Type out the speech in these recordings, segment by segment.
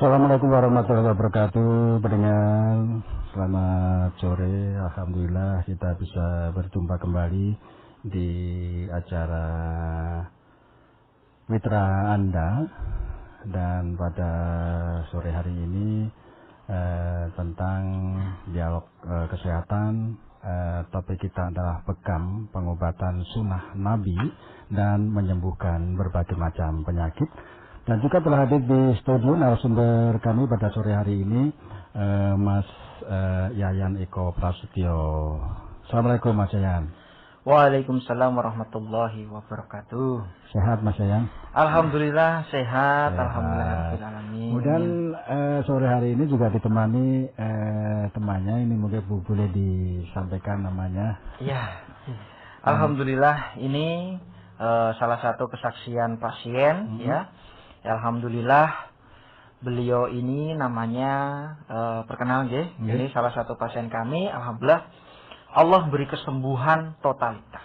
Assalamualaikum warahmatullahi wabarakatuh. Pendengar, selamat sore. Alhamdulillah kita bisa berjumpa kembali di acara Mitra Anda. Dan pada sore hari ini tentang dialog kesehatan. Topik kita adalah bekam, pengobatan sunnah Nabi dan menyembuhkan berbagai macam penyakit. Dan juga telah hadir di studio narasumber kami pada sore hari ini, Mas Yayan Eko Prasetyo. Assalamualaikum Mas Yayan. Waalaikumsalam warahmatullahi wabarakatuh. Sehat Mas Yayan? Alhamdulillah sehat. Alhamdulillah. Kemudian sore hari ini juga ditemani temannya, ini mungkin boleh disampaikan namanya. Ya, Alhamdulillah ini salah satu kesaksian pasien ya. Alhamdulillah beliau ini namanya perkenalan ya. Ini salah satu pasien kami. Alhamdulillah Allah beri kesembuhan totalitas.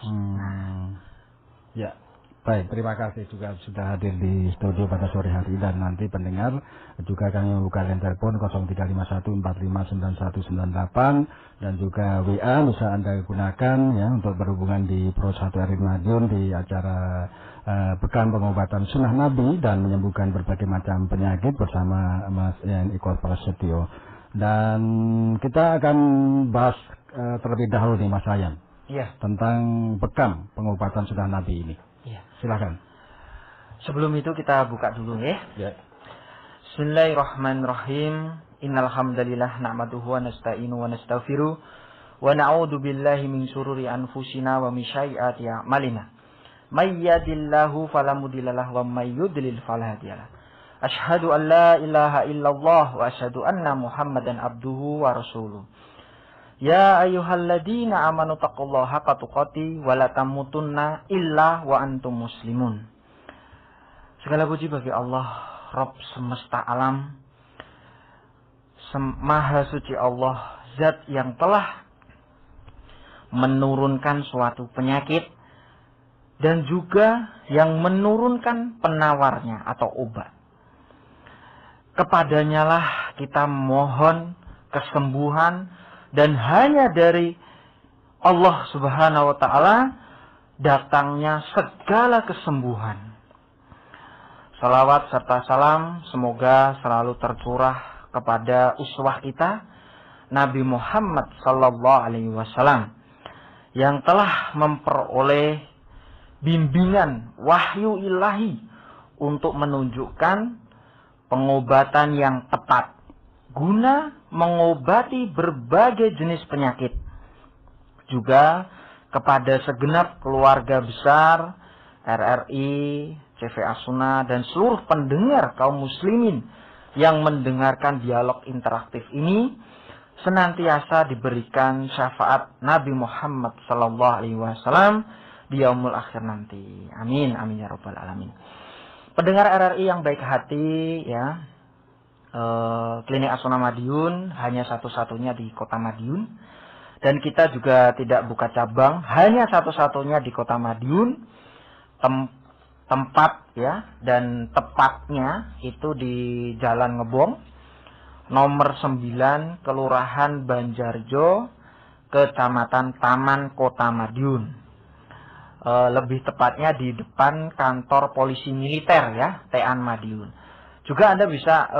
Ya, baik. Terima kasih juga sudah hadir di studio pada sore hari. Dan nanti pendengar juga kami membuka line telepon 0351459198 dan juga WA bisa Anda gunakan ya untuk berhubungan di Pro 1 RRI Madiun di acara Bekam Pengobatan Sunnah Nabi dan menyembuhkan berbagai macam penyakit bersama Mas Yayan Eko Prasetyo. Dan kita akan bahas terlebih dahulu nih Mas Yayan. Iya. Tentang bekam pengobatan sunnah Nabi ini. Iya. Silakan. Sebelum itu kita buka dulu ya. Ya. Bismillahirrahmanirrahim. Innal hamdalillah nahmaduhu wa nasta'inu wa nastaghfiruh wa na'udzu billahi min syururi anfusina wa min sayyiati a'malina. May yahdihillahu fala mudhillalah wa may yudlil fala hadiyalah. Asyhadu an la ilaha illallah wa asyhadu anna Muhammadan abduhu wa rasuluh. Ya ayyuhalladzina amanu taqullaha haqqa tuqatih wa la tamutunna illa wa antum muslimun. Segala puji bagi Allah, Rabb semesta alam. Maha suci Allah, zat yang telah menurunkan suatu penyakit dan juga yang menurunkan penawarnya atau obat. Kepadanya lah kita mohon kesembuhan dan hanya dari Allah Subhanahu wa taala datangnya segala kesembuhan. Salawat serta salam semoga selalu tercurah kepada uswah kita Nabi Muhammad sallallahu alaihi wasallam yang telah memperoleh bimbingan wahyu ilahi untuk menunjukkan pengobatan yang tepat guna mengobati berbagai jenis penyakit. Juga kepada segenap keluarga besar RRI, CVA Sunnah dan seluruh pendengar kaum muslimin yang mendengarkan dialog interaktif ini senantiasa diberikan syafaat Nabi Muhammad sallallahu alaihi wasallam di yaumul akhir nanti. Amin, amin ya rabbal alamin. Pendengar RRI yang baik hati ya, Klinik As-Sunnah Madiun hanya satu-satunya di Kota Madiun dan kita juga tidak buka cabang, hanya satu-satunya di Kota Madiun. Tempat ya dan tepatnya itu di Jalan Ngebong nomor 9 Kelurahan Banjarjo, Kecamatan Taman, Kota Madiun. Lebih tepatnya di depan kantor polisi militer ya, TAN Madiun. Juga Anda bisa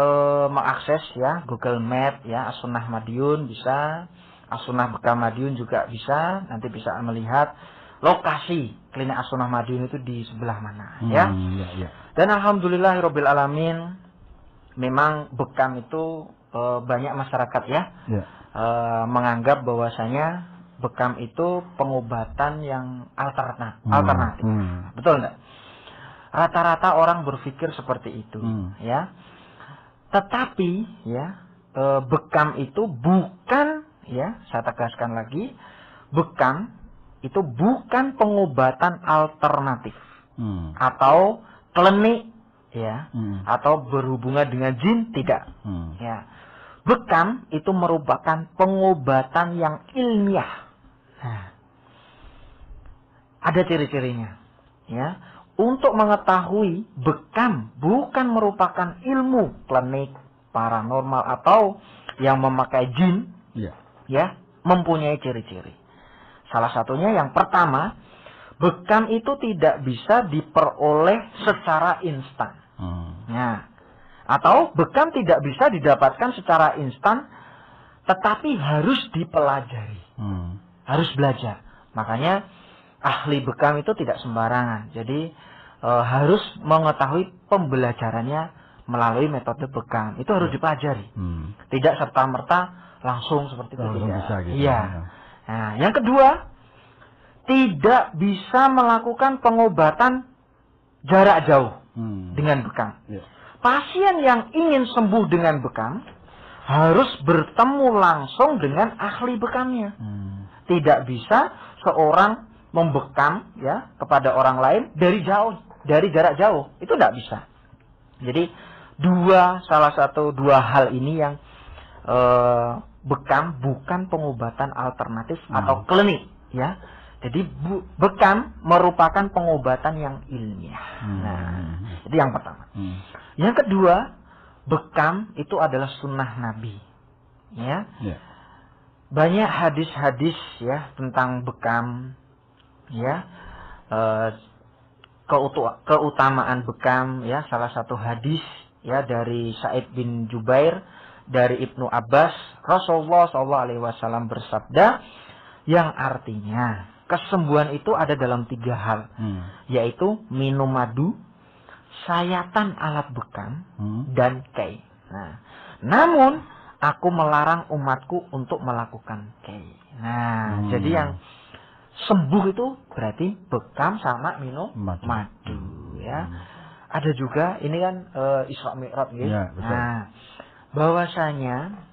mengakses ya Google Map ya As-Sunnah Madiun bisa, As-Sunnah Bekam Madiun juga bisa. Nanti bisa melihat lokasi Klinik As-Sunnah Madiun itu di sebelah mana ya. Dan alhamdulillahirabbil alamin memang Bekam itu banyak masyarakat ya. Menganggap bahwasanya Bekam itu pengobatan yang alternatif. Betul enggak? Rata-rata orang berpikir seperti itu, ya. Tetapi, ya, bekam itu bukan, ya, saya tegaskan lagi, bekam itu bukan pengobatan alternatif atau klinik, ya, atau berhubungan dengan jin, tidak, ya. Bekam itu merupakan pengobatan yang ilmiah. Nah, ada ciri-cirinya, ya. Untuk mengetahui bekam bukan merupakan ilmu klinik, paranormal atau yang memakai jin, ya, mempunyai ciri-ciri. Salah satunya yang pertama, bekam itu tidak bisa diperoleh secara instan. Nah, atau bekam tidak bisa didapatkan secara instan, tetapi harus dipelajari, harus belajar. Makanya ahli bekam itu tidak sembarangan. Jadi harus mengetahui pembelajarannya melalui metode bekam. Itu harus dipelajari. Tidak serta-merta langsung seperti itu. Tidak. Bisa gitu. Iya. Nah, yang kedua, tidak bisa melakukan pengobatan jarak jauh dengan bekam. Pasien yang ingin sembuh dengan bekam harus bertemu langsung dengan ahli bekamnya. Tidak bisa seorang membekam ya kepada orang lain dari jauh, dari jarak jauh. Itu tidak bisa. Jadi salah satu dua hal ini yang bekam bukan pengobatan alternatif atau klinik ya. Jadi bekam merupakan pengobatan yang ilmiah. Nah, itu yang pertama. Yang kedua, bekam itu adalah sunnah Nabi. Ya. Banyak hadis-hadis ya tentang bekam. Ya. Keutamaan bekam ya, salah satu hadis ya dari Sa'id bin Jubair dari Ibnu Abbas, Rasulullah SAW bersabda yang artinya kesembuhan itu ada dalam 3 hal, yaitu minum madu, sayatan alat bekam, dan kei. Nah, namun aku melarang umatku untuk melakukan kei. Nah, jadi yang sembuh itu berarti bekam sama minum madu ya. Ada juga ini kan Isra Mi'raj gitu. Ya, nah, bahwasanya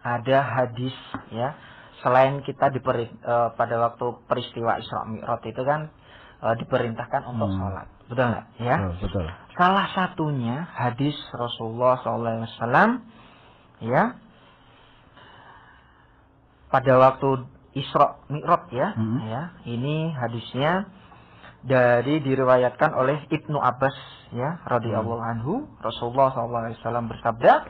ada hadis ya, selain kita pada waktu peristiwa Isra Mi'raj itu kan diperintahkan untuk sholat, betul nggak? Ya. Betul. Salah satunya hadis Rasulullah SAW ya, pada waktu Isra Mi'raj ya, ya, ini hadisnya diriwayatkan oleh Ibnu Abbas ya, radhiyallahu anhu. Rasulullah SAW bersabda,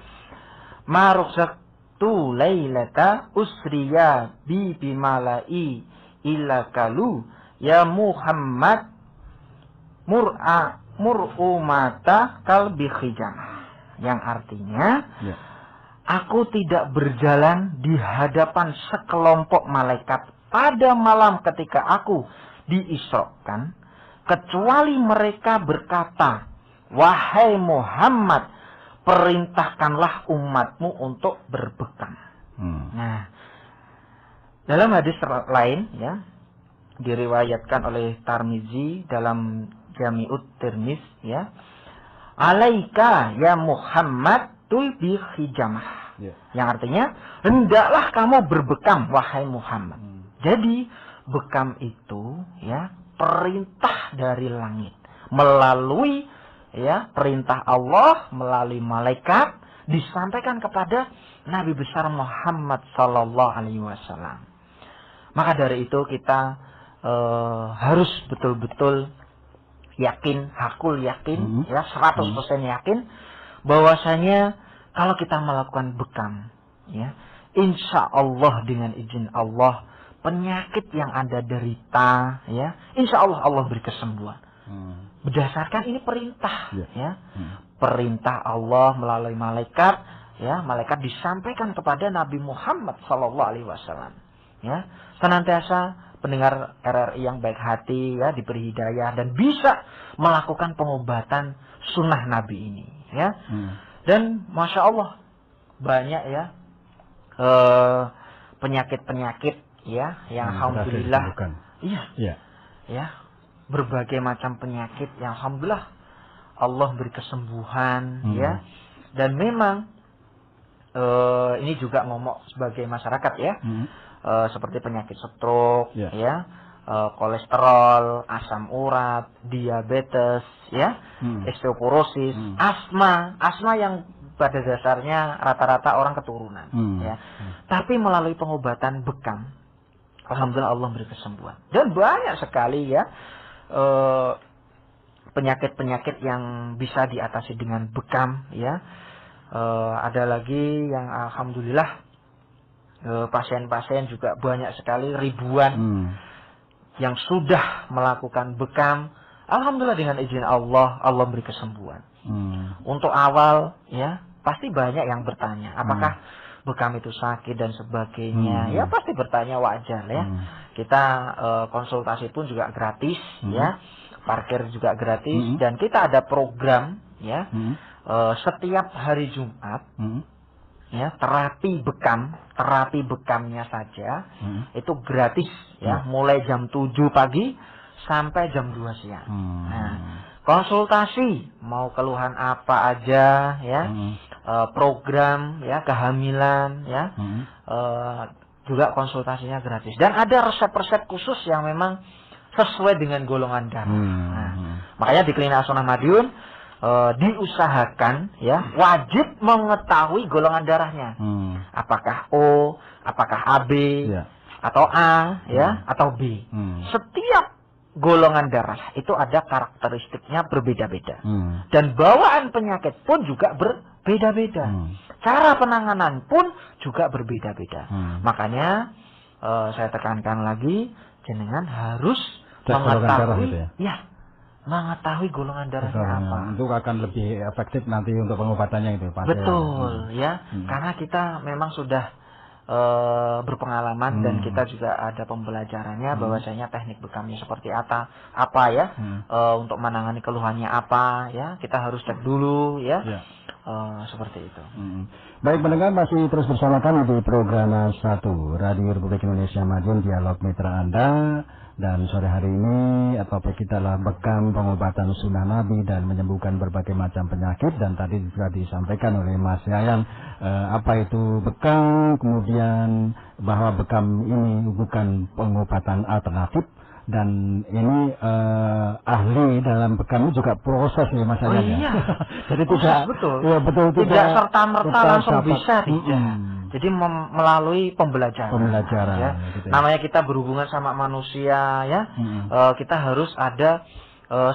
"Ma rukhsatu lailata usriya bi bimalai illa kalu ya Muhammad mur'umata kalbi khijam." Yang artinya, aku tidak berjalan di hadapan sekelompok malaikat pada malam ketika aku diisrokan, kecuali mereka berkata, "Wahai Muhammad, perintahkanlah umatmu untuk berbekam." Nah, dalam hadis lain ya, diriwayatkan oleh Tirmizi dalam Jami'ut Tirmiz ya, "Alaika ya Muhammad bi hijamah." Yang artinya, hendaklah kamu berbekam wahai Muhammad. Jadi bekam itu ya perintah dari langit melalui ya perintah Allah melalui malaikat disampaikan kepada Nabi besar Muhammad sallallahu alaihi wasallam. Maka dari itu kita harus betul-betul yakin, hakul yakin ya 100% yakin bahwasanya kalau kita melakukan bekam ya, insya Allah dengan izin Allah penyakit yang Anda derita ya, insya Allah Allah beri kesembuhan. Berdasarkan ini perintah ya. Perintah Allah melalui malaikat ya, malaikat disampaikan kepada Nabi Muhammad sallallahu alaihi wasallam. Ya, senantiasa pendengar RRI yang baik hati ya, diberi hidayah dan bisa melakukan pengobatan sunnah Nabi ini ya. Dan Masya Allah banyak ya penyakit-penyakit ya yang alhamdulillah ya berbagai macam penyakit yang alhamdulillah Allah beri kesembuhan ya. Dan memang ini juga ngomong sebagai masyarakat ya, seperti penyakit stroke ya, kolesterol, asam urat, diabetes ya, osteoporosis, asma yang pada dasarnya rata-rata orang keturunan ya. Tapi melalui pengobatan bekam alhamdulillah Allah beri kesembuhan. Dan banyak sekali ya penyakit-penyakit yang bisa diatasi dengan bekam ya. Ada lagi yang alhamdulillah pasien-pasien juga banyak sekali, ribuan yang sudah melakukan bekam. Alhamdulillah dengan izin Allah, Allah beri kesembuhan. Untuk awal ya pasti banyak yang bertanya, apakah bekam itu sakit dan sebagainya. Ya pasti bertanya, wajar ya. Kita konsultasi pun juga gratis ya, parkir juga gratis, dan kita ada program ya setiap hari Jumat ya, terapi bekamnya saja itu gratis ya, mulai jam 7 pagi sampai jam 2 siang. Nah, konsultasi mau keluhan apa aja ya, program ya kehamilan ya, juga konsultasinya gratis, dan ada resep-resep khusus yang memang sesuai dengan golongan darah. Nah, makanya di Klinik As-Sunnah Madiun diusahakan ya wajib mengetahui golongan darahnya, apakah O, apakah AB atau A ya atau B. Setiap golongan darah itu ada karakteristiknya berbeda-beda, dan bawaan penyakit pun juga berbeda-beda. Cara penanganan pun juga berbeda-beda. Makanya saya tekankan lagi, jenengan harus mengetahui mengetahui golongan darahnya apa. Itu akan lebih efektif nanti untuk pengobatannya itu, Pak. Betul ya, karena kita memang sudah berpengalaman dan kita juga ada pembelajarannya bahwasanya teknik bekamnya seperti apa ya, untuk menangani keluhannya apa ya, kita harus cek dulu ya. Seperti itu. Baik pendengar, masih terus bersama kami di program 1 Radio Republik Indonesia Madiun, Dialog Mitra Anda. Dan sore hari ini topik kita adalah bekam, pengobatan sunnah Nabi dan menyembuhkan berbagai macam penyakit. Dan tadi juga disampaikan oleh Mas Yayan apa itu bekam, kemudian bahwa bekam ini bukan pengobatan alternatif. Dan ini ahli dalam bekam ini juga proses ya Mas Yayan. Iya. Jadi tidak betul. Ya, betul, tidak serta-merta langsung bisa, tidak. Jadi melalui pembelajaran ya. Gitu ya. Namanya kita berhubungan sama manusia ya, kita harus ada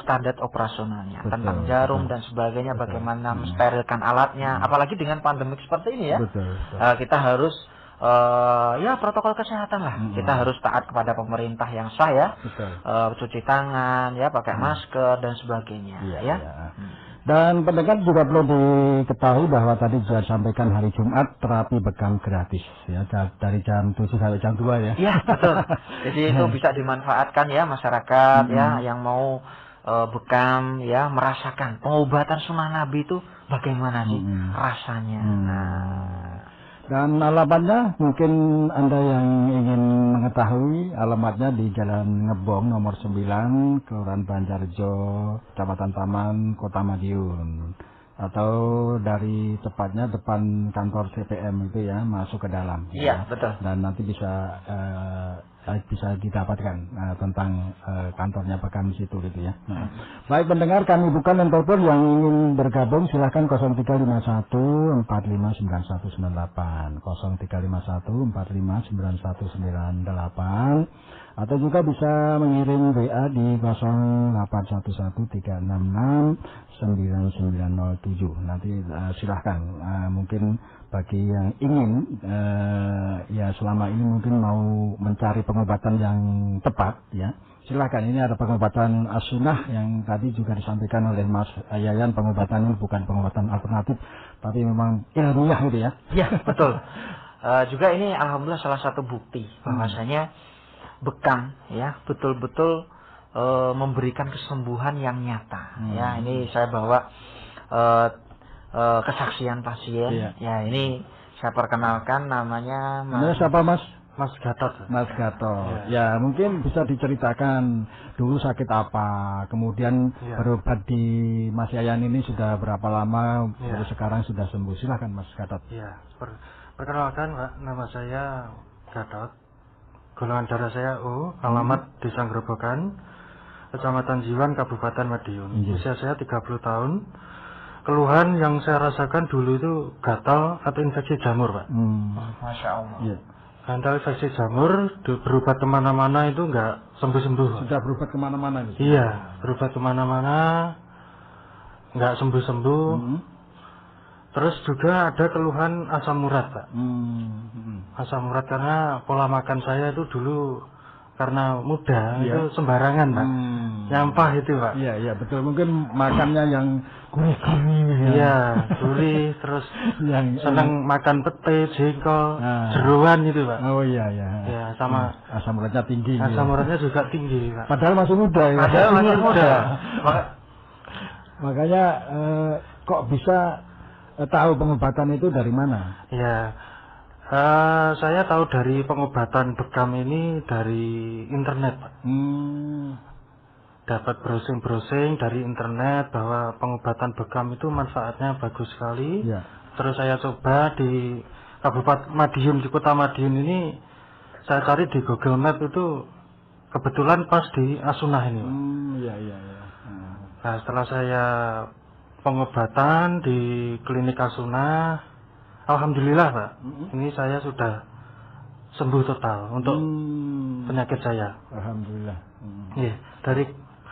standar operasionalnya, tentang jarum dan sebagainya, bagaimana mensterilkan alatnya, apalagi dengan pandemik seperti ini ya. Kita harus ya protokol kesehatan lah. Kita harus taat kepada pemerintah yang sah ya, cuci tangan ya, pakai masker dan sebagainya ya. Dan pendengar juga perlu diketahui bahwa tadi sudah disampaikan hari Jumat terapi bekam gratis ya, dari jam 7 sampai jam 2 ya. Iya, betul. Jadi itu bisa dimanfaatkan ya masyarakat ya yang mau bekam ya, merasakan pengobatan sunnah Nabi itu bagaimana sih rasanya. Dan alamatnya mungkin Anda yang ingin mengetahui alamatnya di Jalan Ngebong nomor 9, Kelurahan Banjarjo, Kecamatan Taman, Kota Madiun. Atau dari tepatnya depan kantor CPM itu ya, masuk ke dalam. Iya, betul. Dan nanti bisa didapatkan tentang kantornya bekam di situ gitu ya. Baik pendengar, kami buka yang telepon yang ingin bergabung silahkan 0351 459198 0351 459198 atau juga bisa mengirim WA di 0811366997. Nanti silahkan mungkin bagi yang ingin ya selama ini mungkin mau mencari pengobatan yang tepat ya, silahkan. Ini ada pengobatan as-sunnah yang tadi juga disampaikan oleh Mas Yayan. Pengobatan ini bukan pengobatan alternatif tapi memang ilmiah gitu ya. Iya, betul. Juga ini alhamdulillah salah satu bukti bahwasanya bekam ya betul-betul memberikan kesembuhan yang nyata. Ya, ini saya bawa kesaksian pasien. Ya, ini saya perkenalkan, namanya siapa Mas? Mas Gatot. Mas Gatot. Ya, mungkin bisa diceritakan dulu sakit apa, kemudian berobat di Mas Yayan ini sudah berapa lama, baru sekarang sudah sembuh. Silahkan Mas Gatot. Ya, perkenalkan Pak, nama saya Gatot. Golongan darah saya O, alamat Desa Grobogan, Kecamatan Jiwan, Kabupaten Madiun. Usia saya 30 tahun. Keluhan yang saya rasakan dulu itu gatal atau infeksi jamur, Pak. Masya Allah. Gatal infeksi jamur, berobat kemana-mana itu nggak sembuh-sembuh. Sudah berobat kemana-mana gitu? Iya, berobat kemana-mana, nggak sembuh-sembuh. Terus juga ada keluhan asam urat, Pak. Asam urat karena pola makan saya itu dulu karena muda itu sembarangan, Pak. Nyampah itu, Pak. Iya, betul. Mungkin makannya yang gurih-gurih. Iya, gurih, terus yang seneng makan pete, jengkol, jeroan itu, Pak. Oh iya. Ya, sama asam uratnya tinggi. asam uratnya juga tinggi, Pak. Padahal masih muda ya. Padahal masih muda. Makanya kok bisa tahu pengobatan itu dari mana? Ya, saya tahu dari pengobatan bekam ini dari internet, Pak. Dapat browsing dari internet bahwa pengobatan bekam itu manfaatnya bagus sekali. Ya. Terus saya coba di Kabupaten Madiun, di Kota Madiun ini, saya cari di Google Map itu kebetulan pas di Asunah ini, Pak. Iya. Nah, setelah saya pengobatan di klinik Asunah, alhamdulillah, Pak. Ini saya sudah sembuh total untuk penyakit saya. Alhamdulillah. Iya,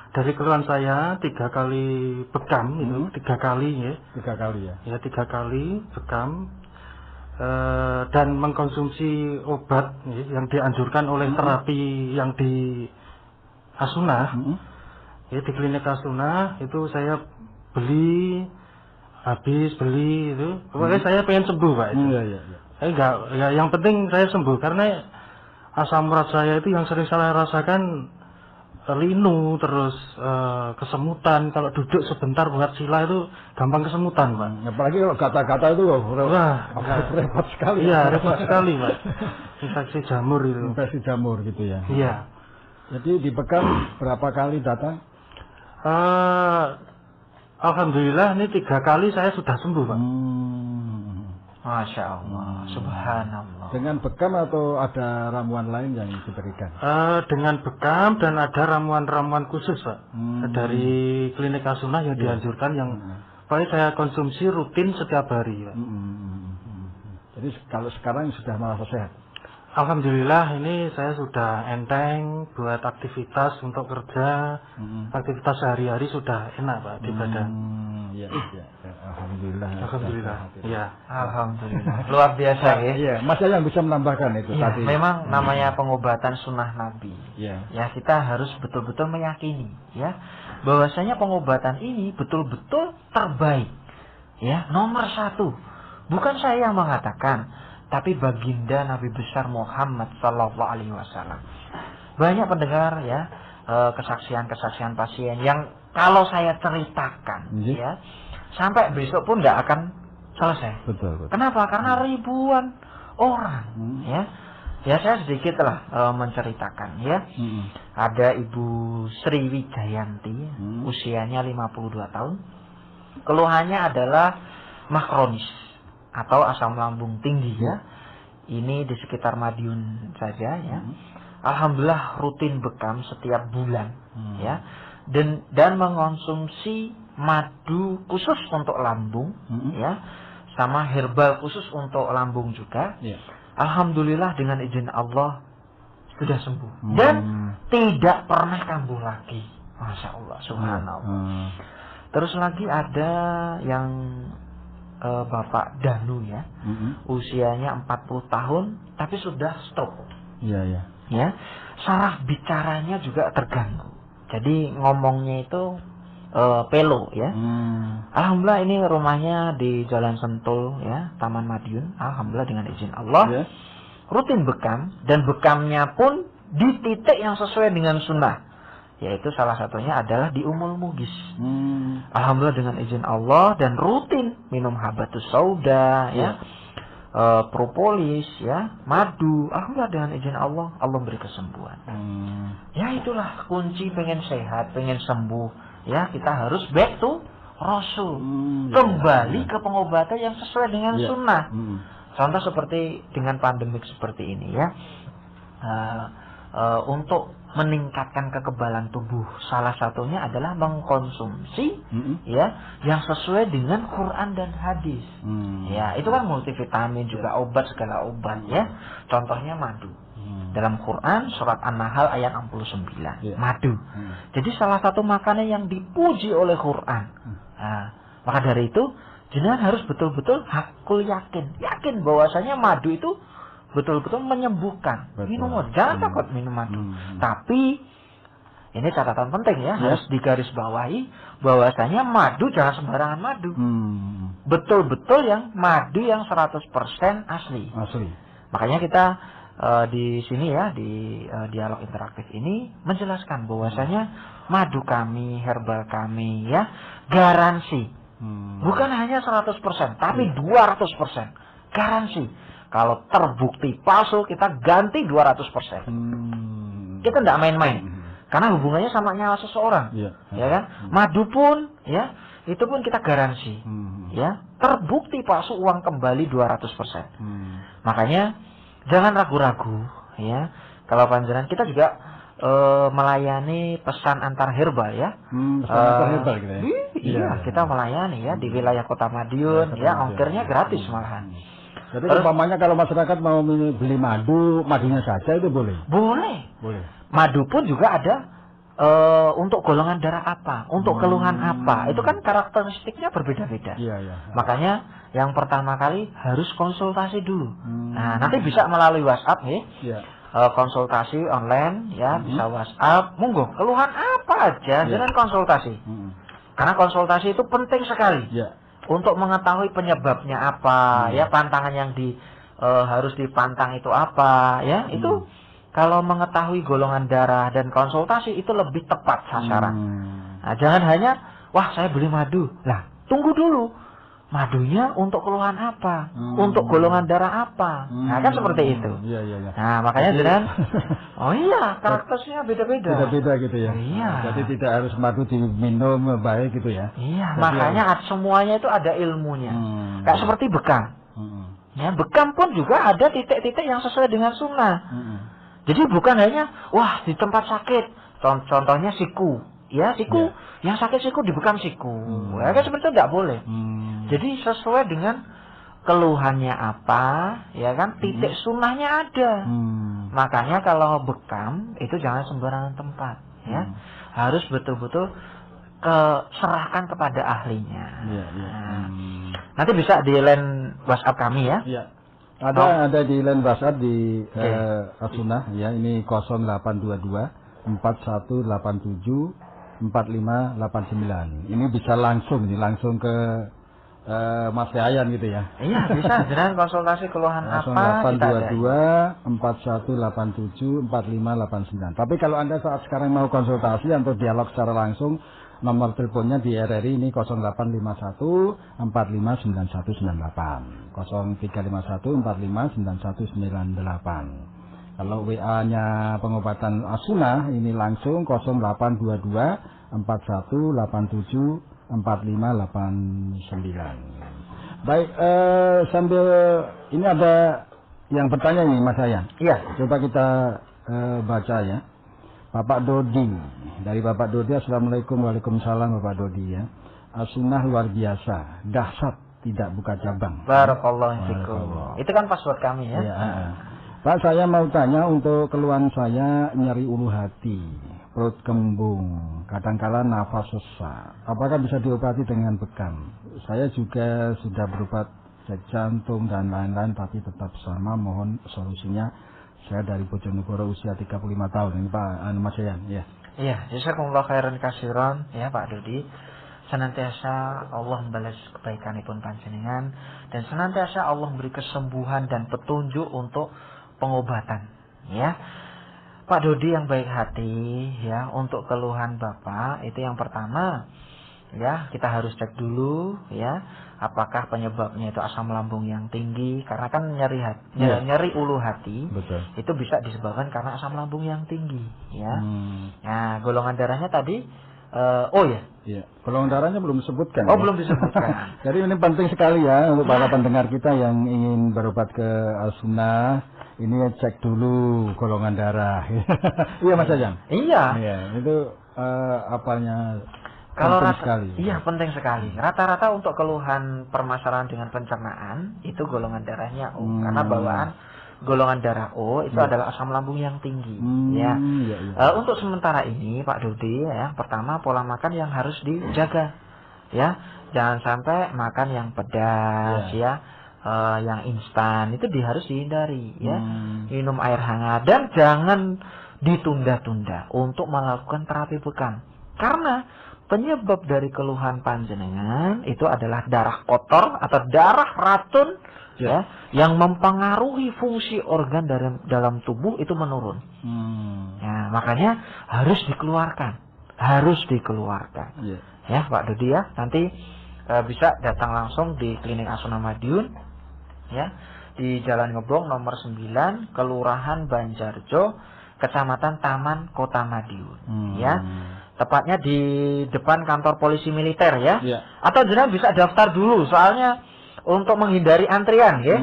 dari keluhan saya 3 kali bekam itu 3 kali ya. 3 kali ya. Ya 3 kali bekam dan mengkonsumsi obat ya, yang dianjurkan oleh terapi yang di Asunah. Ya di klinik Asunah itu saya beli itu. Pokoknya saya pengen sembuh, Pak. Iya. Enggak, ya, yang penting saya sembuh karena asam urat saya itu yang sering saya rasakan linu, terus kesemutan. Kalau duduk sebentar buat sila itu gampang kesemutan, Pak. Apalagi kalau gata-gata itu repot sekali. Iya, repot sekali, Pak. Infeksi jamur itu. Infeksi jamur gitu ya. Iya. Jadi di bekam berapa kali datang? Alhamdulillah ini 3 kali saya sudah sembuh, Pak. Masya Allah, subhanallah. Dengan bekam atau ada ramuan lain yang diberikan? Dengan bekam dan ada ramuan-ramuan khusus, Pak. Dari klinik Asunah yang dianjurkan yang paling saya konsumsi rutin setiap hari, Pak. Jadi kalau sekarang sudah merasa sehat? Alhamdulillah ini saya sudah enteng buat aktivitas untuk kerja, aktivitas sehari-hari sudah enak, Pak, di badan. Iya. Alhamdulillah. Iya. Alhamdulillah. Luar biasa ya. Iya, Mas yang bisa menambahkan itu Ya, tadi. memang namanya pengobatan sunnah Nabi. Iya. Ya, kita harus betul-betul meyakini ya bahwasanya pengobatan ini betul-betul terbaik. Ya, nomor 1. Bukan saya yang mengatakan, tapi baginda Nabi besar Muhammad sallallahu alaihi wasallam. Banyak pendengar ya kesaksian-kesaksian pasien yang kalau saya ceritakan ya sampai besok pun nggak akan selesai. Betul. Kenapa? Karena ribuan orang ya. Ya saya sedikit lah menceritakan ya. Ada Ibu Sri Wijayanti, usianya 52 tahun. Keluhannya adalah mah kronis atau asam lambung tinggi ya. Ini di sekitar Madiun saja ya. Alhamdulillah rutin bekam setiap bulan ya. Dan mengonsumsi madu khusus untuk lambung ya. Sama herbal khusus untuk lambung juga. Alhamdulillah dengan izin Allah sudah sembuh dan tidak pernah kambuh lagi. Masya Allah, subhanallah. Terus lagi ada yang Bapak Danu ya, usianya 40 tahun, tapi sudah stroke. Iya. Ya, saraf bicaranya juga terganggu. Jadi ngomongnya itu pelo ya. Alhamdulillah ini rumahnya di Jalan Sentul ya, Taman Madiun. Alhamdulillah dengan izin Allah. Rutin bekam dan bekamnya pun di titik yang sesuai dengan sunnah. Yaitu salah satunya adalah di Ummul Mugis. Alhamdulillah dengan izin Allah dan rutin minum habatus sauda ya. Propolis ya, madu. Alhamdulillah dengan izin Allah, Allah beri kesembuhan. Ya itulah kunci pengen sehat, pengen sembuh. Ya, kita harus back to Rasul. Kembali ke pengobatan yang sesuai dengan sunnah. Contoh seperti dengan pandemik seperti ini ya. Untuk meningkatkan kekebalan tubuh, salah satunya adalah mengkonsumsi ya yang sesuai dengan Quran dan hadis. Ya, itu kan multivitamin juga obat, segala obat ya. Contohnya madu. Dalam Quran surat An-Nahl ayat 69, madu. Jadi salah satu makanan yang dipuji oleh Quran. Nah, maka dari itu jenengan harus betul-betul hakul yakin bahwasanya madu itu betul-betul menyembuhkan. Minum, jangan takut minum madu. Tapi ini catatan penting ya, harus digarisbawahi bahwasanya madu jangan sembarangan madu. Betul-betul yang madu yang 100% asli. Makanya kita di sini ya, di dialog interaktif ini menjelaskan bahwasanya madu kami, herbal kami ya, garansi. Bukan hanya 100%, tapi 200%. Garansi. Kalau terbukti palsu, kita ganti 200%. Kita tidak main-main. Karena hubungannya sama nyawa seseorang. Ya kan? Madu pun, ya, itu pun kita garansi. Ya, terbukti palsu, uang kembali 200%. Makanya, jangan ragu-ragu. Ya, kalau panjenengan kita juga melayani pesan antar herbal ya. Pesan antar herbal gitu ya. Iya, kita melayani ya di wilayah Kota Madiun ya, ongkirnya gratis malahan. Jadi umpamanya kalau masyarakat mau beli madu, madunya saja itu boleh? Boleh. Madu pun juga ada untuk golongan darah apa, untuk keluhan apa. Itu kan karakteristiknya berbeda-beda. Makanya yang pertama kali harus konsultasi dulu. Nah, nanti bisa melalui WhatsApp ya. Konsultasi online ya, bisa WhatsApp, monggo keluhan apa aja jangan konsultasi. Karena konsultasi itu penting sekali untuk mengetahui penyebabnya apa ya, pantangan yang harus dipantang itu apa ya. Itu kalau mengetahui golongan darah dan konsultasi itu lebih tepat sasaran. Nah, jangan hanya wah saya beli madu, lah tunggu dulu. Madunya untuk keluhan apa? Untuk golongan darah apa? Nah, kan seperti itu. Nah, makanya jangan karakternya beda-beda. Beda-beda gitu ya. Jadi tidak harus madu diminum baik gitu ya. Makanya semuanya itu ada ilmunya. Kayak seperti bekam. Ya, bekam pun juga ada titik-titik yang sesuai dengan sunnah. Jadi bukan hanya wah di tempat sakit. Contohnya siku. Ya, siku. Yang sakit siku dibekam siku. Ya, kan seperti itu tidak boleh. Jadi sesuai dengan keluhannya apa, ya kan, titik sunnahnya ada. Makanya kalau bekam itu jangan sembarangan tempat, ya. Harus betul-betul serahkan kepada ahlinya. Nanti bisa di line WhatsApp kami ya. Ada di line WhatsApp di As-Sunnah ya, ini 0822 4187 4589. Ini bisa langsung ke Mas Yayan gitu ya. Iya, bisa. Jangan konsultasi keluhan apa. 0822 4187 4589. Tapi kalau Anda saat sekarang mau konsultasi atau dialog secara langsung, nomor teleponnya di RRI ini 0851 459198 0351 459198. Kalau WA-nya pengobatan As-Sunnah ini langsung 0822 4187 4589. Baik, sambil ini ada yang bertanya nih Mas Yayan. Coba kita baca ya. Bapak Dodi, dari Bapak Dodi. Assalamualaikum. Waalaikumsalam Bapak Dodi ya. As-Sunnah luar biasa, dahsyat, tidak buka cabang. Barakallahu fikum. Itu kan password kami ya. Pak, saya mau tanya untuk keluhan saya nyeri ulu hati, perut kembung, kadangkala nafas sesak. Apakah bisa diobati dengan bekam? Saya juga sudah berobat cek jantung dan lain-lain, tapi tetap sama. Mohon solusinya. Saya dari Bojonegoro, usia 35 tahun. Ini Pak Mas Yayan. Jazakumullah khairan katsiran ya Pak Dodi. Senantiasa Allah membalas kebaikanipun panjenengan, dan senantiasa Allah memberi kesembuhan dan petunjuk untuk pengobatan ya. Pak Dodi yang baik hati ya, untuk keluhan Bapak itu yang pertama ya, kita harus cek dulu ya, apakah penyebabnya itu asam lambung yang tinggi, karena kan nyeri ulu hati. Betul. Itu bisa disebabkan karena asam lambung yang tinggi ya. Nah, golongan darahnya tadi golongan darahnya belum disebutkan. Belum disebutkan. Jadi ini penting sekali ya untuk para pendengar kita yang ingin berobat ke As-Sunnah. Ini cek dulu golongan darah. Iya Mas Yayan. Iya. Itu apanya? Kalau penting sekali. Iya, penting sekali. Rata-rata untuk keluhan permasalahan dengan pencernaan itu golongan darahnya O, karena bawaan golongan darah O itu adalah asam lambung yang tinggi. Untuk sementara ini Pak Dodi ya, pertama pola makan yang harus dijaga. Ya, jangan sampai makan yang pedas ya, yang instan itu harus dihindari ya. Minum air hangat dan jangan ditunda-tunda untuk melakukan terapi bekam. Karena penyebab dari keluhan panjenengan itu adalah darah kotor atau darah racun ya, yang mempengaruhi fungsi organ dalam tubuh itu menurun. Ya, makanya harus dikeluarkan. Ya Pak Dodi ya, nanti bisa datang langsung di Klinik Asuna Madiun ya, di Jalan Ngebong nomor 9, Kelurahan Banjarjo, Kecamatan Taman, Kota Madiun ya. Tepatnya di depan kantor polisi militer ya. Atau jenengan bisa daftar dulu, soalnya untuk menghindari antrian ya.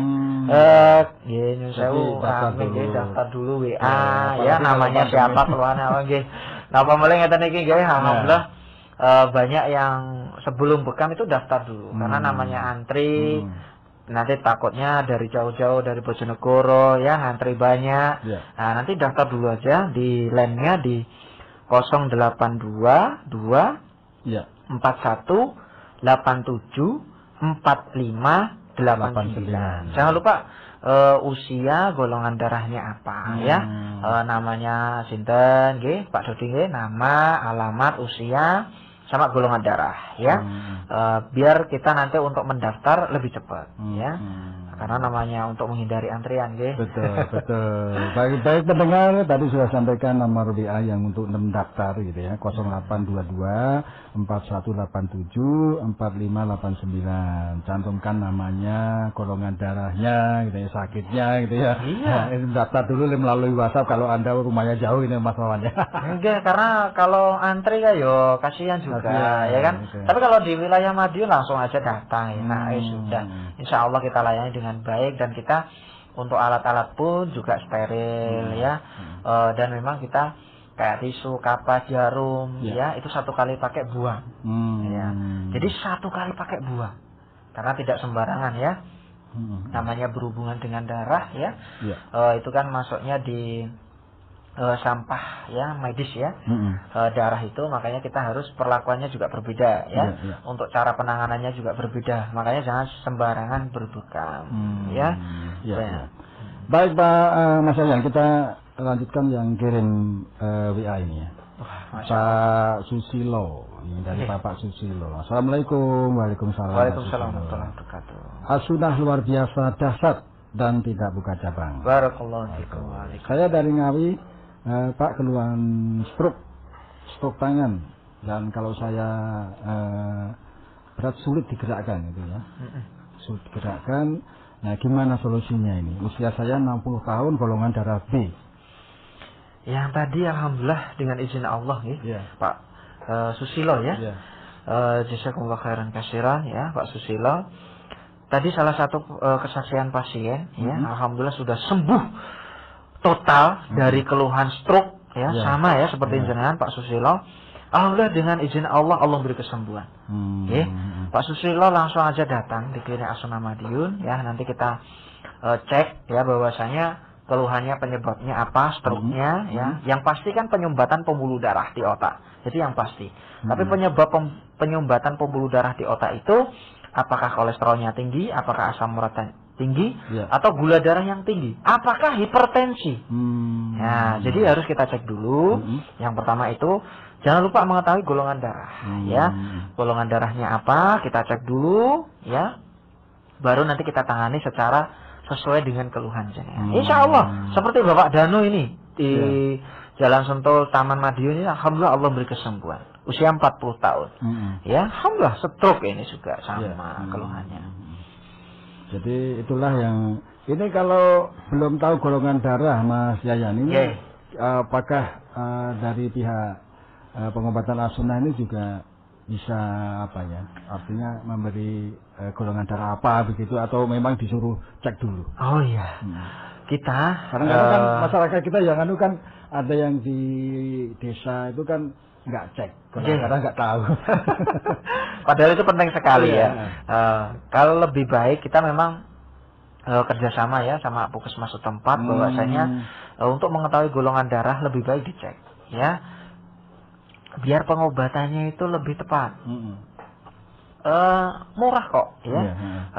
Daftar dulu WA ya, namanya siapa, keluarnya apa nggih. Napa mulai ngeten iki nggih, alhamdulillah banyak yang sebelum bekam itu daftar dulu karena namanya antri. Nanti takutnya dari jauh-jauh dari Bojonegoro ya, antri banyak. Nah, nanti daftar dulu aja di line-nya di 082 41 87 45 89. Jangan lupa usia, golongan darahnya apa ya. Namanya sinten nggih, Pak Dodi nggih, nama, alamat, usia sama golongan darah ya. Biar kita nanti untuk mendaftar lebih cepat ya. Karena namanya untuk menghindari antrian nggih. Betul. Baik pendengar, tadi sudah sampaikan nomor WA yang untuk mendaftar gitu ya, 0822 4187 4589. Cantumkan namanya, golongan darahnya gitu ya, sakitnya gitu ya. Daftar dulu melalui WhatsApp kalau Anda rumahnya jauh ini Mas Wawan ya. Enggak, karena kalau antri kan yo kasihan juga ya kan. Tapi kalau di wilayah Madiun langsung aja datang ya. Nah, sudah. Insya Allah kita layani dengan baik, dan kita untuk alat-alat pun juga steril ya. Dan memang kita kayak tisu, kapas, jarum ya, itu 1 kali pakai buang ya. Jadi 1 kali pakai buang karena tidak sembarangan ya. Namanya berhubungan dengan darah ya. Itu kan masuknya di sampah ya, medis ya. Darah itu, makanya kita harus perlakuannya juga berbeda ya. Untuk cara penanganannya juga berbeda, makanya jangan sembarangan berbekam ya. Baik Pak Mas Yayan, kita lanjutkan yang kirim WA ini ya. Pak Susilo, ini dari Bapak Susilo. Assalamualaikum. Waalaikumsalam. Waalaikumsalam warahmatullahi wabarakatuh. As-sunnah luar biasa dahsyat dan tidak buka cabang. Barakallahu fikum. Saya dari Ngawi, Pak, keluhan stroke tangan, dan kalau saya berat sulit digerakkan itu ya. Sulit digerakkan. Nah, gimana solusinya ini? Usia saya 60 tahun, golongan darah B. Yang tadi alhamdulillah dengan izin Allah ya, Pak Susilo ya. Jazakumullah khairan katsiran ya Pak Susilo. Tadi salah satu kesaksian pasien ya, alhamdulillah sudah sembuh total dari keluhan stroke ya, sama ya seperti jenengan Pak Susilo. Alhamdulillah dengan izin Allah, Allah beri kesembuhan. Pak Susilo langsung aja datang di Klinik Asuna Madiun ya, nanti kita cek ya bahwasanya keluhannya penyebabnya apa, stroke-nya ya. Yang pasti kan penyumbatan pembuluh darah di otak. Jadi yang pasti. Tapi penyebab penyumbatan pembuluh darah di otak itu apakah kolesterolnya tinggi, apakah asam urat tinggi, atau gula darah yang tinggi, apakah hipertensi. Nah, jadi harus kita cek dulu. Yang pertama itu jangan lupa mengetahui golongan darah ya. Golongan darahnya apa, kita cek dulu ya. Baru nanti kita tangani secara sesuai dengan keluhan jenengan. Insya Allah seperti Bapak Danu ini di Jalan Sentul Taman Madiun ini, alhamdulillah Allah beri kesembuhan. Usia 40 tahun. Ya, alhamdulillah stroke ini juga sama keluhannya. Jadi itulah yang ini, kalau belum tahu golongan darah Mas Yayan ini, apakah dari pihak pengobatan As-Sunnah ini juga bisa apa ya, artinya memberi golongan darah apa begitu, atau memang disuruh cek dulu? Oh iya, kita kadang-kadang kan masyarakat kita yang anu kan ada yang di desa itu kan nggak cek, kadang-kadang nggak tahu. Padahal itu penting sekali ya. Kalau lebih baik kita memang kerjasama ya sama puskesmas setempat, bahwasanya untuk mengetahui golongan darah lebih baik dicek ya, biar pengobatannya itu lebih tepat. murah kok ya.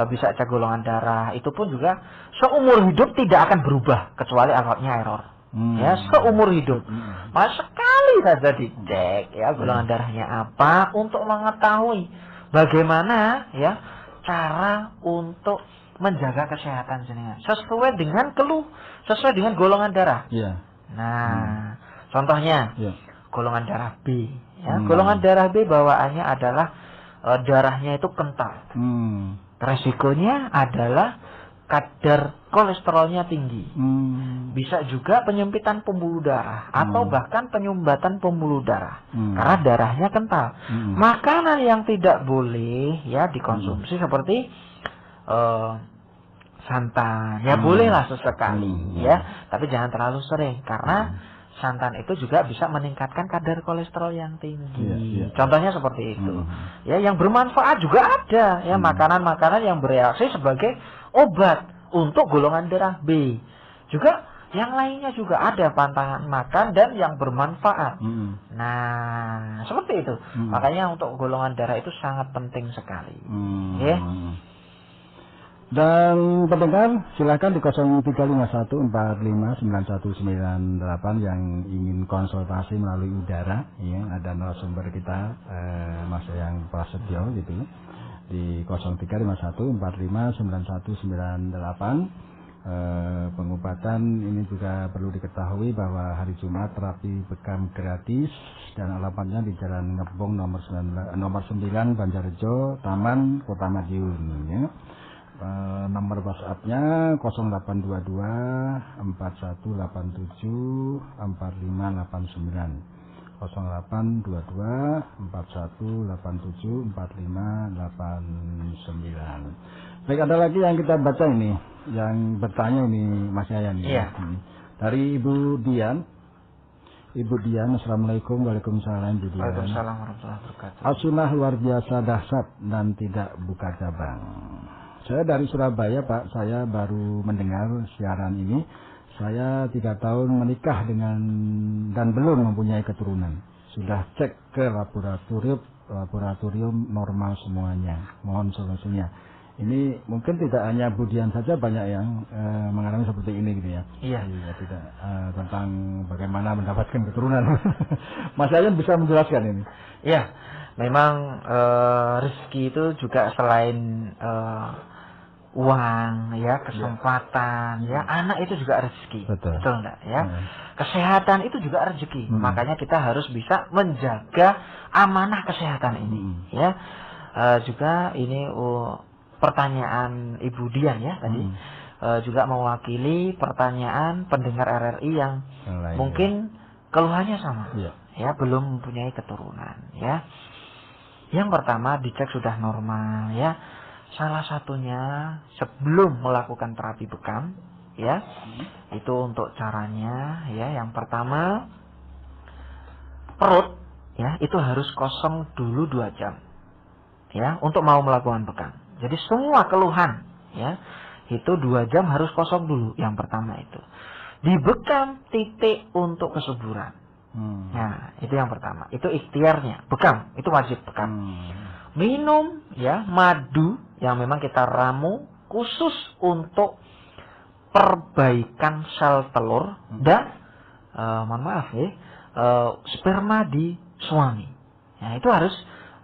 Bisa cek golongan darah, itu pun juga seumur hidup tidak akan berubah kecuali alatnya error. Ya, seumur hidup. Mas sekali saja dicek ya golongan darahnya apa untuk mengetahui bagaimana ya cara untuk menjaga kesehatan jenengan sesuai dengan sesuai dengan golongan darah. Nah, contohnya golongan darah B ya. Golongan darah B bawaannya adalah darahnya itu kental. Resikonya adalah kadar kolesterolnya tinggi. Bisa juga penyempitan pembuluh darah atau bahkan penyumbatan pembuluh darah karena darahnya kental. Makanan yang tidak boleh ya dikonsumsi seperti santan. Ya bolehlah sesekali ya, tapi jangan terlalu sering karena santan itu juga bisa meningkatkan kadar kolesterol yang tinggi. Contohnya seperti itu. Ya, yang bermanfaat juga ada ya, makanan-makanan yang bereaksi sebagai obat untuk golongan darah B. Juga yang lainnya juga ada pantangan makan dan yang bermanfaat. Nah, seperti itu. Makanya untuk golongan darah itu sangat penting sekali. Ya. Dan pendengar silakan di 0351459198 yang ingin konsultasi melalui udara ya, ada narasumber kita Mas Yang Prasetyo gitu di 0351459198. Pengobatan ini juga perlu diketahui bahwa hari Jumat terapi bekam gratis dan alamatnya di Jalan Ngebong nomor 9 Banjarjo, Taman Kota Madiun ya. Nomor WhatsApp-nya 0822 4187 4589 0822 4187 4589. Baik, ada lagi yang kita baca ini, yang bertanya ini Mas Yayan. Iya. Dari Ibu Dian. Ibu Dian, Assalamualaikum. Waalaikumsalam. Waalaikumsalam warahmatullahi wabarakatuh. As-sunnah luar biasa dahsyat dan tidak buka cabang. Saya dari Surabaya, Pak. Saya baru mendengar siaran ini. Saya 3 tahun menikah dan belum mempunyai keturunan. Sudah cek ke laboratorium normal semuanya. Mohon solusinya. Ini mungkin tidak hanya Budian saja, banyak yang mengalami seperti ini gitu ya. Iya. Tidak tentang bagaimana mendapatkan keturunan. Mas Ayan bisa menjelaskan ini? Iya. Memang rezeki itu juga selain uang ya, kesempatan ya, anak itu juga rezeki. Betul enggak ya? Kesehatan itu juga rezeki. Makanya kita harus bisa menjaga amanah kesehatan ini ya. Juga ini pertanyaan Ibu Dian ya tadi juga mewakili pertanyaan pendengar RRI yang mungkin keluhannya sama ya, belum mempunyai keturunan ya. Yang pertama, dicek sudah normal ya. Salah satunya sebelum melakukan terapi bekam ya, itu untuk caranya ya. Yang pertama, perut ya itu harus kosong dulu 2 jam ya untuk mau melakukan bekam. Jadi semua keluhan ya itu 2 jam harus kosong dulu. Yang pertama itu dibekam titik untuk kesuburan. Nah itu yang pertama, itu ikhtiarnya bekam, itu wajib bekam. Minum ya madu yang memang kita ramu khusus untuk perbaikan sel telur dan mohon maaf ya sperma di suami. Nah itu harus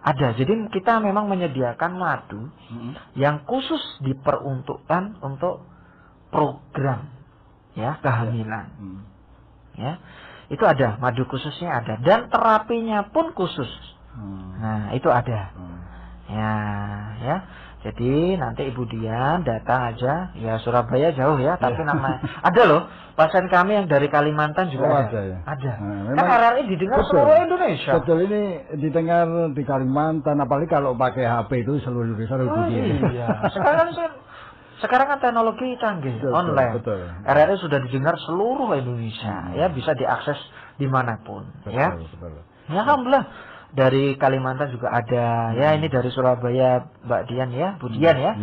ada. Jadi kita memang menyediakan madu yang khusus diperuntukkan untuk program ya kehamilan. Ya itu ada, madu khususnya ada, dan terapinya pun khusus. Nah itu ada. Ya. Jadi nanti Ibu Dian datang aja, ya Surabaya jauh ya, tapi nama ada loh pasien kami yang dari Kalimantan juga ada. Ya? Ada. Nah, kan RRI didengar seluruh Indonesia. Betul, ini didengar di Kalimantan, apalagi kalau pakai HP itu seluruh Indonesia. Iya. Sekarang kan teknologi canggih, online. Betul. RRI sudah didengar seluruh Indonesia, ya bisa diakses dimanapun. Betul, ya. Betul. Ya alhamdulillah. Dari Kalimantan juga ada, ya ini dari Surabaya Mbak Dian ya, Bu Dian ya.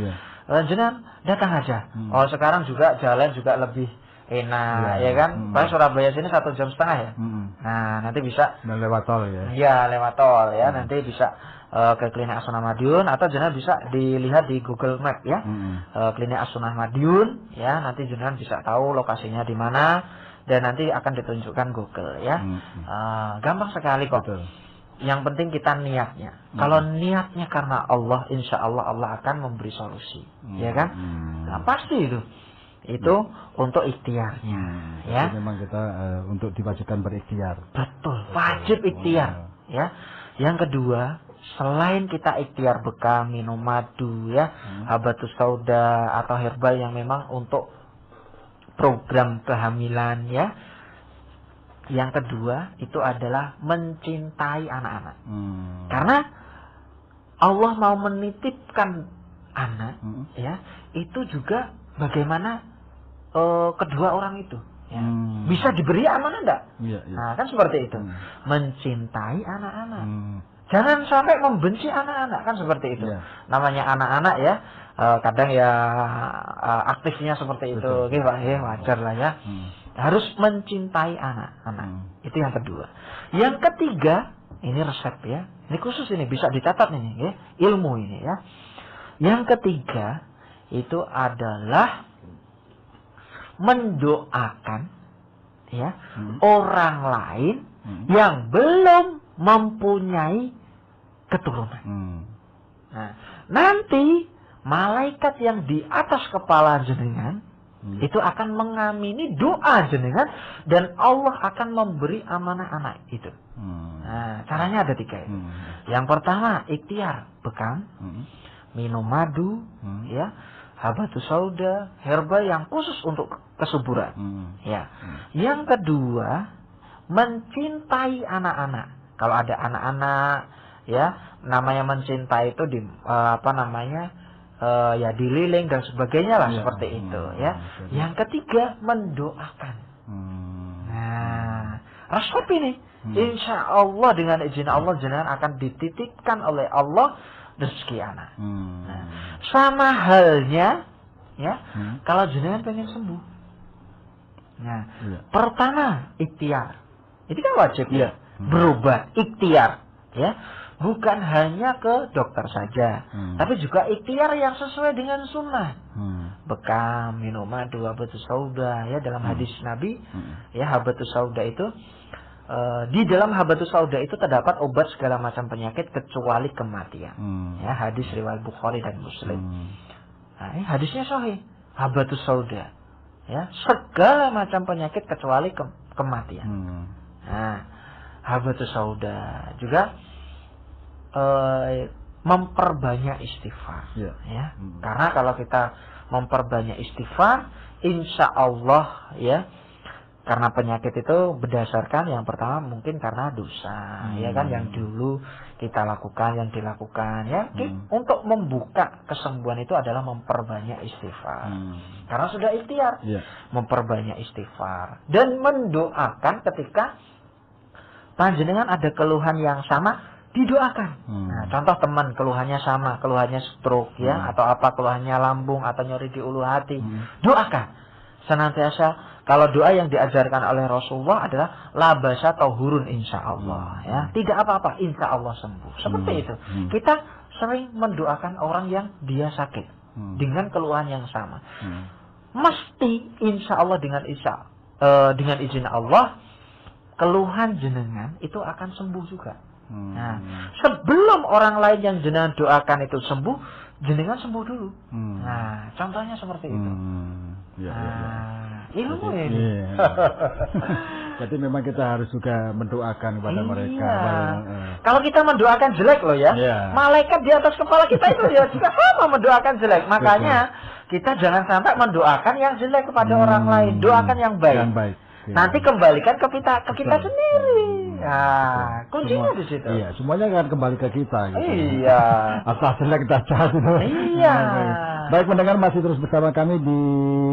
Jenengan datang aja. Oh sekarang juga jalan juga lebih enak ya kan. Paling Surabaya sini 1,5 jam ya. Nah nanti bisa lewat tol ya. Iya lewat tol ya. Nanti bisa ke Klinik As-Sunnah Madiun, atau jenengan bisa dilihat di Google Map ya. Klinik As-Sunnah Madiun ya, nanti jenengan bisa tahu lokasinya di mana dan nanti akan ditunjukkan Google ya. Gampang sekali kok. Betul. Yang penting kita niatnya. Kalau niatnya karena Allah, insya Allah Allah akan memberi solusi, ya kan? Nah, pasti itu. Itu untuk ikhtiarnya, ya. Jadi memang kita untuk diwajibkan berikhtiar. Betul, wajib ikhtiar, ya. Yang kedua, selain kita ikhtiar bekam, minum madu, ya, habatus sauda atau herbal yang memang untuk program kehamilan, ya. Yang kedua itu adalah mencintai anak-anak. Karena Allah mau menitipkan anak, ya, itu juga bagaimana kedua orang itu, ya. Bisa diberi amanah enggak? Nah, kan seperti itu. Mencintai anak-anak. Jangan sampai membenci anak-anak, kan seperti itu. Namanya anak-anak ya, kadang ya aktifnya seperti itu. Oke, Pak, ya, wajar lah ya. Harus mencintai anak-anak. Itu yang kedua. Yang ketiga, ini resep ya. Ini khusus, ini bisa dicatat ini ya, ilmu ini ya. Yang ketiga itu adalah mendoakan ya orang lain yang belum mempunyai keturunan. Nah, nanti malaikat yang di atas kepala jenengan itu akan mengamini doa jenengan dan Allah akan memberi amanah anak itu. Nah, caranya ada 3 ya. Yang pertama ikhtiar bekam, minum madu, ya, habatus sauda, herbal yang khusus untuk kesuburan. Ya. Yang kedua, mencintai anak-anak. Kalau ada anak-anak, ya, namanya mencintai itu di ya dililing dan sebagainya lah, seperti itu, ya. Yang ketiga, mendoakan. Nah, resep ini, insya Allah dengan izin Allah jenengan akan dititipkan oleh Allah rezeki anak. Nah, sama halnya ya, kalau jenengan pengen sembuh. Nah, pertama ikhtiar. Itu kan wajib ya. Berobat, ikhtiar ya. Bukan hanya ke dokter saja, tapi juga ikhtiar yang sesuai dengan sunnah. Bekam, minum madu, habatus sauda ya, dalam hadis Nabi ya, habatus sauda itu di dalam habatus sauda itu terdapat obat segala macam penyakit kecuali kematian. Ya, hadis riwayat Bukhari dan Muslim. Nah, ini hadisnya sahih. Habatus sauda. Ya, segala macam penyakit kecuali kematian. Nah, habatus sauda juga memperbanyak istighfar. Ya. Karena kalau kita memperbanyak istighfar, insya Allah ya, karena penyakit itu berdasarkan yang pertama mungkin karena dosa, ya kan, yang dulu kita lakukan, yang dilakukan, ya. Untuk membuka kesembuhan itu adalah memperbanyak istighfar. Karena sudah ikhtiar, memperbanyak istighfar dan mendoakan ketika panjenengan ada keluhan yang sama, didoakan. Nah, contoh teman keluhannya sama, keluhannya stroke ya, atau apa, keluhannya lambung atau nyeri di ulu hati, doakan. Senantiasa. Kalau doa yang diajarkan oleh Rasulullah adalah labasa tauhurun insya Allah ya, tidak apa-apa insya Allah sembuh. Seperti itu. Kita sering mendoakan orang yang dia sakit dengan keluhan yang sama. Mesti insya Allah dengan izin Allah keluhan jenengan itu akan sembuh juga. Nah, sebelum orang lain yang jenengan doakan itu sembuh, jenengan sembuh dulu. Nah, contohnya seperti itu. Ilmu ini. Jadi memang kita harus juga mendoakan kepada mereka. Kalau kita mendoakan jelek loh ya, malaikat di atas kepala kita itu ya juga sama mendoakan jelek. Makanya kita jangan sampai mendoakan yang jelek kepada orang lain. Doakan yang baik. Nanti kembalikan ke kita sendiri. Nah, kuncinya di situ. Iya, semuanya akan kembali ke kita. Gitu. Iya. Asal jelek kita jatuh. Iya. Baik, mendengar masih terus bersama kami di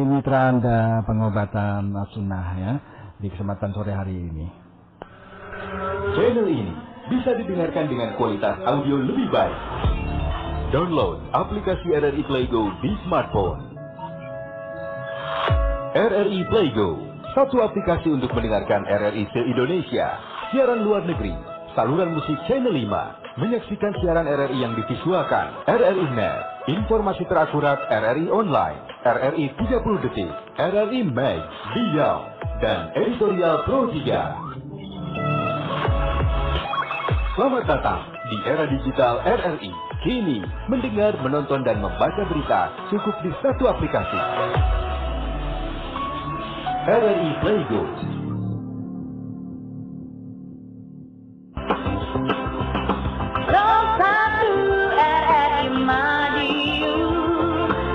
Mitra Anda Pengobatan As-Sunnah ya, di kesempatan sore hari ini. Channel ini bisa didengarkan dengan kualitas audio lebih baik. Download aplikasi RRI Playgo di smartphone. RRI Playgo, satu aplikasi untuk mendengarkan RRI se-Indonesia, siaran luar negeri, saluran musik Channel 5, Menyaksikan siaran RRI yang divisualkan, RRI Net, informasi terakurat RRI Online, RRI 30 Detik, RRI Mag, Beyond, dan Editorial Pro 3. Selamat datang di era digital RRI. Kini, mendengar, menonton, dan membaca berita cukup di satu aplikasi. RRI Playgo.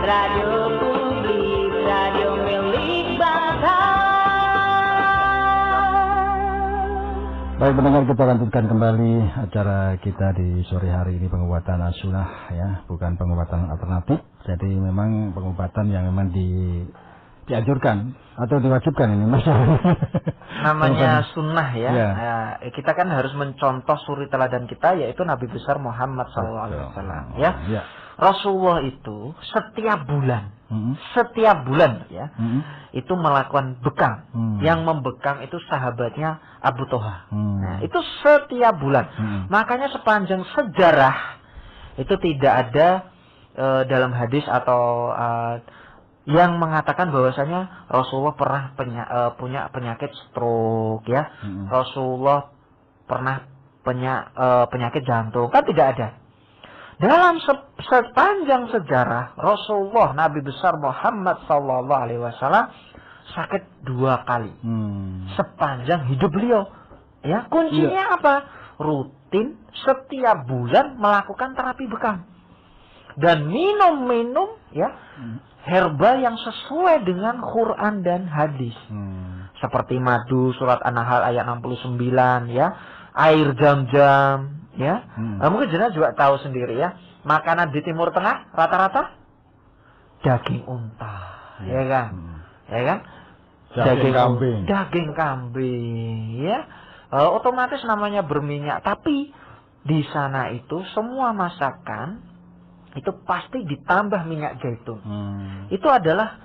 Radio publik, radio milik bangsa. Baik pendengar, kita lanjutkan kembali acara kita di sore hari ini, pengobatan as-sunnah ya, bukan pengobatan alternatif. Jadi memang pengobatan yang memang dianjurkan atau diwajibkan ini Mas. Namanya sunnah ya. Ya. Kita kan harus mencontoh suri teladan kita, yaitu Nabi besar Muhammad SAW ya. Ya. Rasulullah itu setiap bulan ya, itu melakukan bekam. Yang membekam itu sahabatnya Abu Toha. Nah, itu setiap bulan. Makanya sepanjang sejarah itu tidak ada dalam hadis atau yang mengatakan bahwasanya Rasulullah pernah punya penyakit stroke ya. Rasulullah pernah penyakit jantung, kan tidak ada. Dalam sepanjang sejarah Rasulullah Nabi besar Muhammad SAW sakit 2 kali sepanjang hidup beliau. Ya, kuncinya apa? Rutin setiap bulan melakukan terapi bekam dan minum ya herbal yang sesuai dengan Quran dan hadis. Seperti madu surat An-Nahl ayat 69 ya, air jam-jam ya. Mungkin jenengan juga tahu sendiri ya, makanan di Timur Tengah rata-rata daging unta, ya kan? Ya kan? Daging kambing ya. Otomatis namanya berminyak, tapi di sana itu semua masakan itu pasti ditambah minyak zaitun. Itu adalah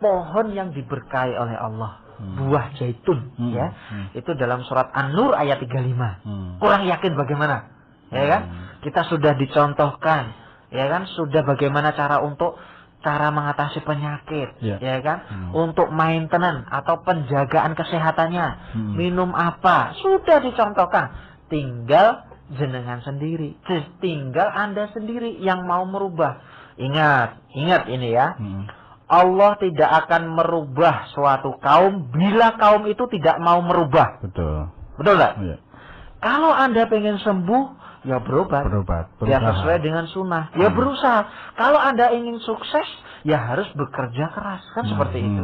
pohon yang diberkahi oleh Allah. Buah zaitun ya. Itu dalam surat An-Nur ayat 35. Kurang yakin bagaimana? Ya kan? Kita sudah dicontohkan, ya kan? Sudah bagaimana cara mengatasi penyakit, ya kan? Untuk maintenance atau penjagaan kesehatannya, minum apa, sudah dicontohkan. Tinggal jenengan sendiri, tinggal Anda sendiri yang mau merubah. Ingat ini ya. Allah tidak akan merubah suatu kaum bila kaum itu tidak mau merubah. Betul nggak? Iya. Kalau Anda pengen sembuh, ya berobat. Ya sesuai dengan sunnah. Ya berusaha. Kalau Anda ingin sukses, ya harus bekerja keras. Kan seperti itu.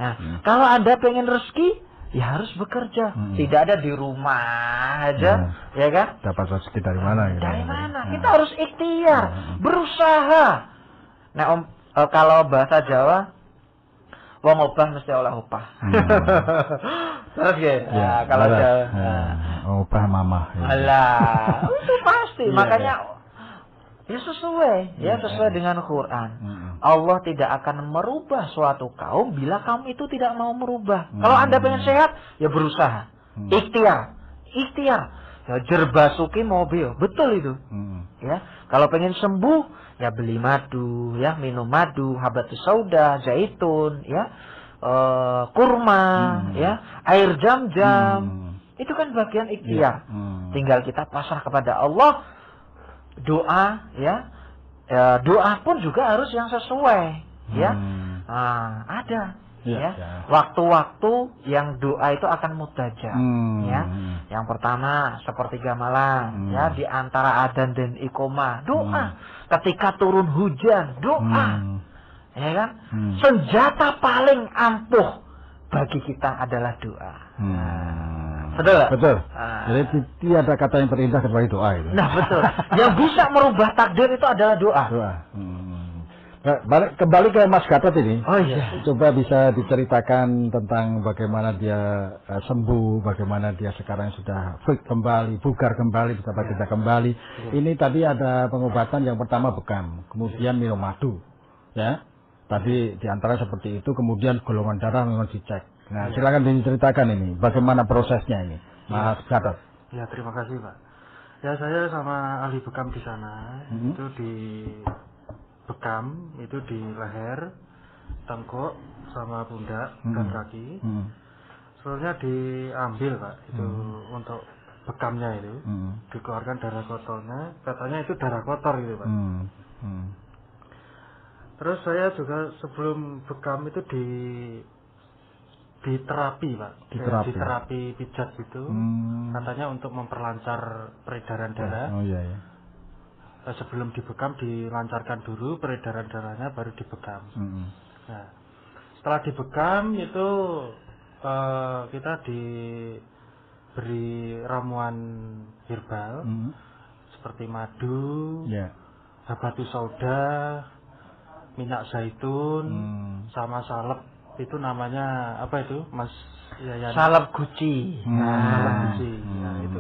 Nah, kalau Anda pengen rezeki, ya harus bekerja. Tidak ada di rumah aja, ya kan? Dapat rezeki dari mana? Dari mana? Kita harus ikhtiar, berusaha. Nah, kalau bahasa Jawa, wong obah mesti olah upah. Terus ya, kalau Jawa, upah mamah. Alah, itu pasti. Makanya ya sesuai dengan Quran. Allah tidak akan merubah suatu kaum bila kaum itu tidak mau merubah. Kalau Anda pengen sehat, ya berusaha, ikhtiar. Ya jerbasuki mobil, betul itu. Ya, kalau pengen sembuh, ya beli madu, ya minum madu, habatus sauda, zaitun, ya, kurma, ya, air jam-jam. Itu kan bagian ikhtiar. Tinggal kita pasrah kepada Allah. Doa, ya, doa pun juga harus yang sesuai, ya. Ada. Ya, waktu-waktu yang doa itu akan mustajab, ya. Yang pertama sepertiga malam, ya, di antara adzan dan iqomah, doa. Ketika turun hujan, doa, ya kan. Senjata paling ampuh bagi kita adalah doa. Betul. Jadi tiada kata yang terindah kecuali doa itu. Nah betul. Yang bisa merubah takdir itu adalah doa. Kembali ke Mas Gatot ini. Oh iya. Coba bisa diceritakan tentang bagaimana dia sembuh, bagaimana dia sekarang sudah fit kembali, bugar kembali, bisa bekerja kembali. Ini tadi ada pengobatan yang pertama bekam, kemudian minum madu, ya. Tadi diantara seperti itu, kemudian golongan darah memang dicek. Nah, silakan diceritakan ini, bagaimana prosesnya ini, Mas Gatot. Ya, terima kasih Pak. Ya saya sama ahli bekam di sana. Itu di bekam, itu di leher, tengkuk, sama pundak dan kaki. Sebenarnya diambil Pak, itu untuk bekamnya itu, dikeluarkan darah kotornya. Katanya itu darah kotor gitu Pak. Terus saya juga sebelum bekam itu diterapi Pak, diterapi pijat gitu. Katanya untuk memperlancar peredaran darah. Oh iya ya. Sebelum dibekam dilancarkan dulu peredaran darahnya, baru dibekam. Nah, setelah dibekam itu kita diberi ramuan herbal seperti madu, habatus sauda, minyak zaitun, sama salep. Itu namanya apa itu, Mas Yayan? Salep guci. Salep guci. Nah, itu.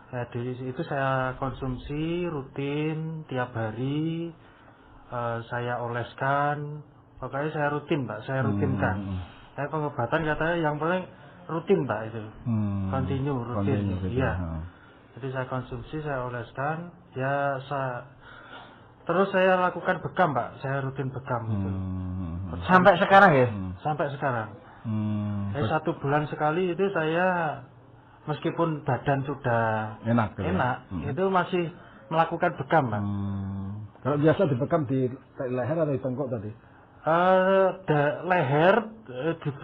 Nah, itu saya konsumsi rutin tiap hari. Saya oleskan. Pokoknya saya rutin, Pak. Saya rutinkan. Saya pengobatan katanya yang paling rutin, Pak, itu. Continue, rutin. Iya. Jadi saya konsumsi, saya oleskan. Ya, terus saya lakukan bekam, Pak. Saya rutin bekam gitu. Sampai sekarang ya? Sampai sekarang. Jadi 1 bulan sekali itu saya, meskipun badan sudah enak, itu masih melakukan bekam, Pak. Kalau biasa dibekam di leher atau di tengkuk tadi? Leher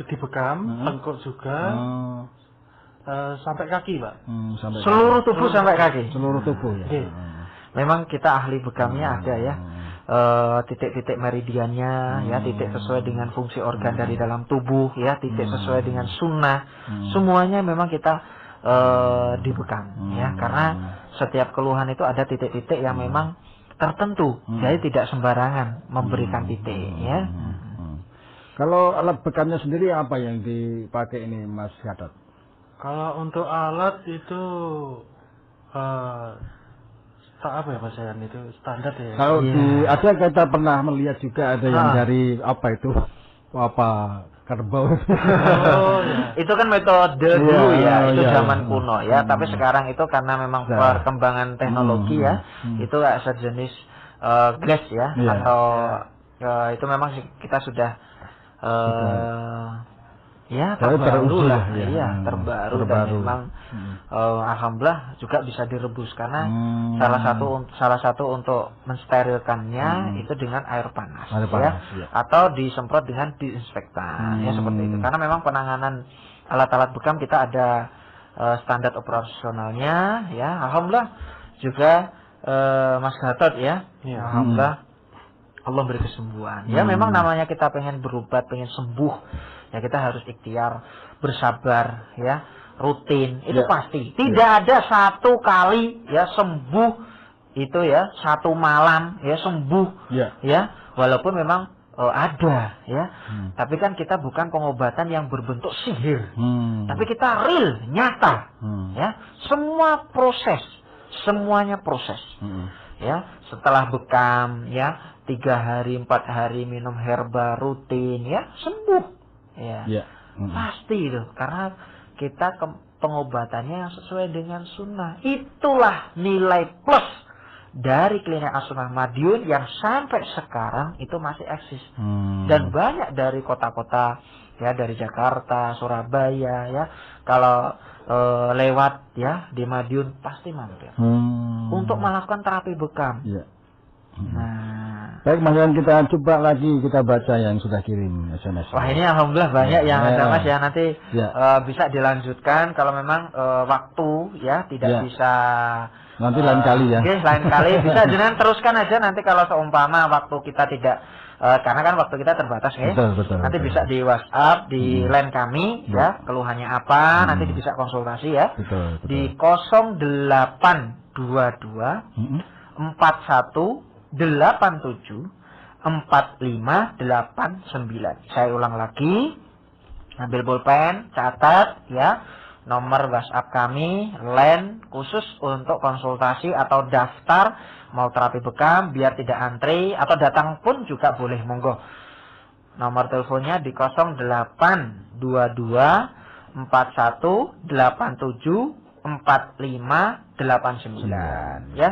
dibekam, tengkuk juga, sampai kaki, Pak. Seluruh tubuh sampai kaki? Seluruh tubuh ya. Memang kita ahli bekamnya ada ya. Titik-titik meridiannya, ya, titik sesuai dengan fungsi organ dari dalam tubuh, ya, titik sesuai dengan sunnah. Semuanya memang kita dibekam, ya, karena setiap keluhan itu ada titik-titik yang memang tertentu, jadi tidak sembarangan memberikan titik, ya. Kalau alat bekamnya sendiri apa yang dipakai ini, Mas Gatot? Kalau untuk alat itu apa ya Mas Yayan, itu standar ya? Kalau ada kita pernah melihat juga ada yang dari apa itu, kerbau. Itu kan metode dulu ya, itu zaman kuno ya. Tapi sekarang itu karena memang perkembangan teknologi ya, itu sejenis gas ya, atau itu memang kita sudah ya terbaru lah, terbaru dan memang alhamdulillah juga bisa direbus karena salah satu untuk mensterilkannya itu dengan air panas, atau disemprot dengan disinfektan, ya seperti itu. Karena memang penanganan alat-alat bekam kita ada standar operasionalnya, ya. Alhamdulillah juga Mas Gatot ya, alhamdulillah Allah beri kesembuhan. Ya memang namanya kita pengen berobat, pengen sembuh, ya kita harus ikhtiar, bersabar, ya, rutin. Itu pasti. Tidak ada satu kali ya sembuh itu ya, satu malam ya sembuh, ya. Walaupun memang ada, ya. Tapi kan kita bukan pengobatan yang berbentuk sihir. Tapi kita real, nyata, ya. Semua proses, semuanya proses, ya. Setelah bekam, ya, 3 hari 4 hari minum herba rutin, ya, sembuh. Ya, pasti itu karena kita pengobatannya yang sesuai dengan sunnah. Itulah nilai plus dari Klinik As-Sunnah Madiun yang sampai sekarang itu masih eksis. Dan banyak dari kota-kota, ya, dari Jakarta, Surabaya, ya, kalau lewat ya di Madiun pasti mampir untuk melakukan terapi bekam. Baik, Mas, kita coba lagi kita baca yang sudah kirim SMS. Wah, ini alhamdulillah banyak yang ada, Mas, ya. Nanti bisa dilanjutkan kalau memang waktu ya tidak bisa. Nanti lain kali ya. Oke, lain kali bisa jenengan teruskan aja nanti kalau seumpama waktu kita tidak karena kan waktu kita terbatas ya. Betul, nanti bisa di WhatsApp, di line kami ya, keluhannya apa, nanti bisa konsultasi ya. Di 0822 4187 4589. Saya ulang lagi. Ambil bolpen, catat ya. Nomor WhatsApp kami, line khusus untuk konsultasi atau daftar mau terapi bekam biar tidak antri, atau datang pun juga boleh, monggo. Nomor teleponnya di 0822 4187 4589 ya.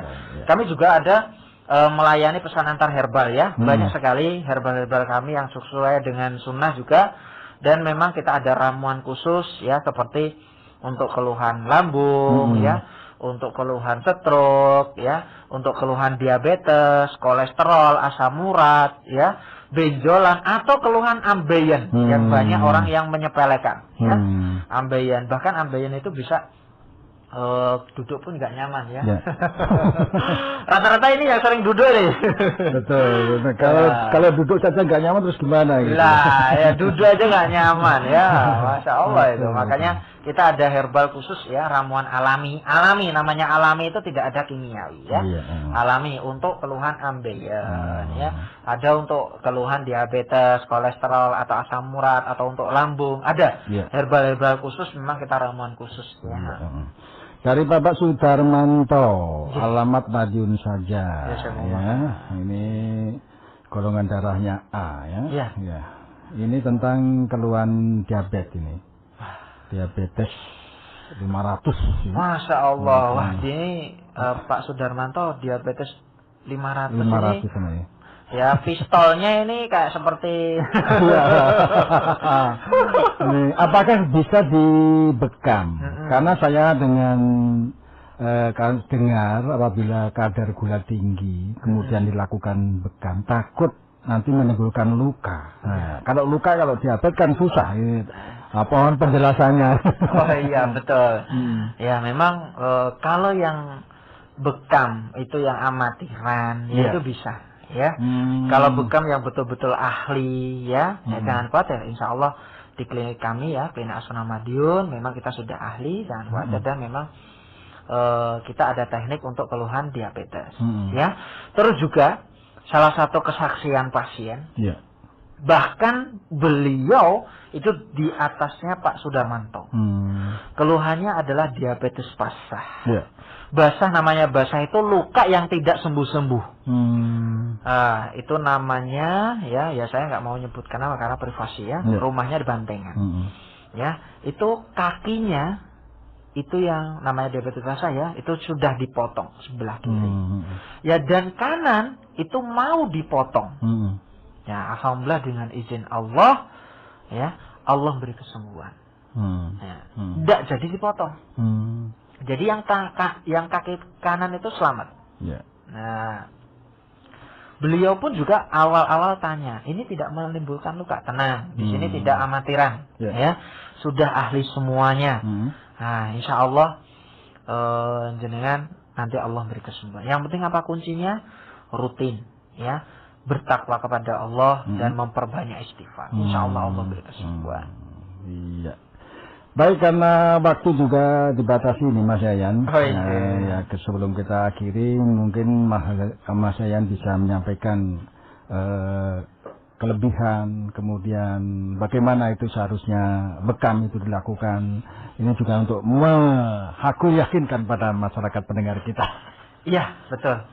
Kami juga ada melayani pesan antar herbal ya. Banyak sekali herbal-herbal kami yang sesuai dengan sunnah juga, dan memang kita ada ramuan khusus ya, seperti untuk keluhan lambung ya, untuk keluhan stroke ya, untuk keluhan diabetes, kolesterol, asam urat ya, benjolan, atau keluhan ambeien yang banyak orang yang menyepelekan ya. Ambeien, bahkan ambeien itu bisa duduk pun nggak nyaman ya. Rata-rata ini yang sering duduk nih. Betul. Kalau duduk saja nggak nyaman terus gimana gitu. Lah ya, duduk aja nggak nyaman ya. Masya Allah itu. Makanya kita ada herbal khusus ya, ramuan alami. Alami, namanya alami itu tidak ada kimiawi ya. Alami untuk keluhan ambeien ya. Ada untuk keluhan diabetes, kolesterol, atau asam urat, atau untuk lambung. Ada herbal-herbal khusus, memang kita ramuan khusus ya. Dari Bapak Sudarmanto, alamat Madiun saja. Ini golongan darahnya A ya. Ini tentang keluhan diabetes ini. Diabetes 500. Masya Allah. Wah, ini Pak Sudarmanto diabetes 500 ini. Ya, pistolnya ini kayak seperti apakah bisa dibekam? Karena saya dengar apabila kadar gula tinggi kemudian dilakukan bekam, takut nanti menimbulkan luka. Nah, kalau luka, kalau diabetes kan susah. Apa penjelasannya? Oh iya, betul. Ya, memang kalau yang bekam itu yang amatiran, ya itu bisa. Ya, kalau bekam yang betul-betul ahli ya, jangan khawatir. Insya Allah di klinik kami ya, Klinik As-Sunnah Madiun, memang kita sudah ahli, jangan khawatir, dan memang kita ada teknik untuk keluhan diabetes. Ya, terus juga salah satu kesaksian pasien, bahkan beliau itu di atasnya Pak Sudarmanto. Keluhannya adalah diabetes basah. Basah, namanya basah itu luka yang tidak sembuh-sembuh. Itu namanya ya saya nggak mau nyebutkan nama karena privasi ya. Rumahnya di Bantengan. Ya, itu kakinya itu yang namanya diabetes basah ya, itu sudah dipotong sebelah kiri. Ya, dan kanan itu mau dipotong. Ya, alhamdulillah dengan izin Allah ya, Allah beri kesembuhan. Tidak jadi dipotong. Jadi yang kaki kanan itu selamat. Nah, beliau pun juga awal-awal tanya, ini tidak menimbulkan luka, tenang, di sini tidak amatiran, ya, sudah ahli semuanya. Nah, insya Allah jenengan nanti Allah beri kesembuhan. Yang penting apa kuncinya? Rutin, ya, bertakwa kepada Allah dan memperbanyak istighfar. Insya Allah Allah beri kesembuhan. Iya. Baik, karena waktu juga dibatasi nih Mas Yayan. Ya, sebelum kita akhiri, mungkin Mas Yayan bisa menyampaikan kelebihan, kemudian bagaimana itu seharusnya bekam itu dilakukan. Ini juga untuk aku yakinkan pada masyarakat pendengar kita. Iya, betul.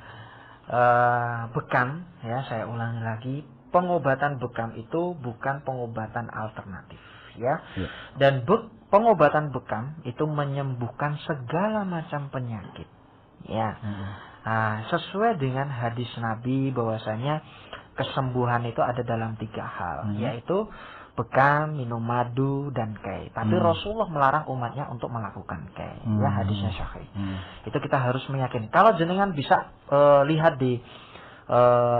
Bekam, ya saya ulangi lagi, pengobatan bekam itu bukan pengobatan alternatif, ya. Dan pengobatan bekam itu menyembuhkan segala macam penyakit, ya. Nah, sesuai dengan hadis Nabi bahwasanya kesembuhan itu ada dalam 3 hal, yaitu bekam, minum madu, dan kei. Tapi Rasulullah melarang umatnya untuk melakukan kei, ya, hadisnya sahih. Itu kita harus meyakini. Kalau jenengan bisa lihat di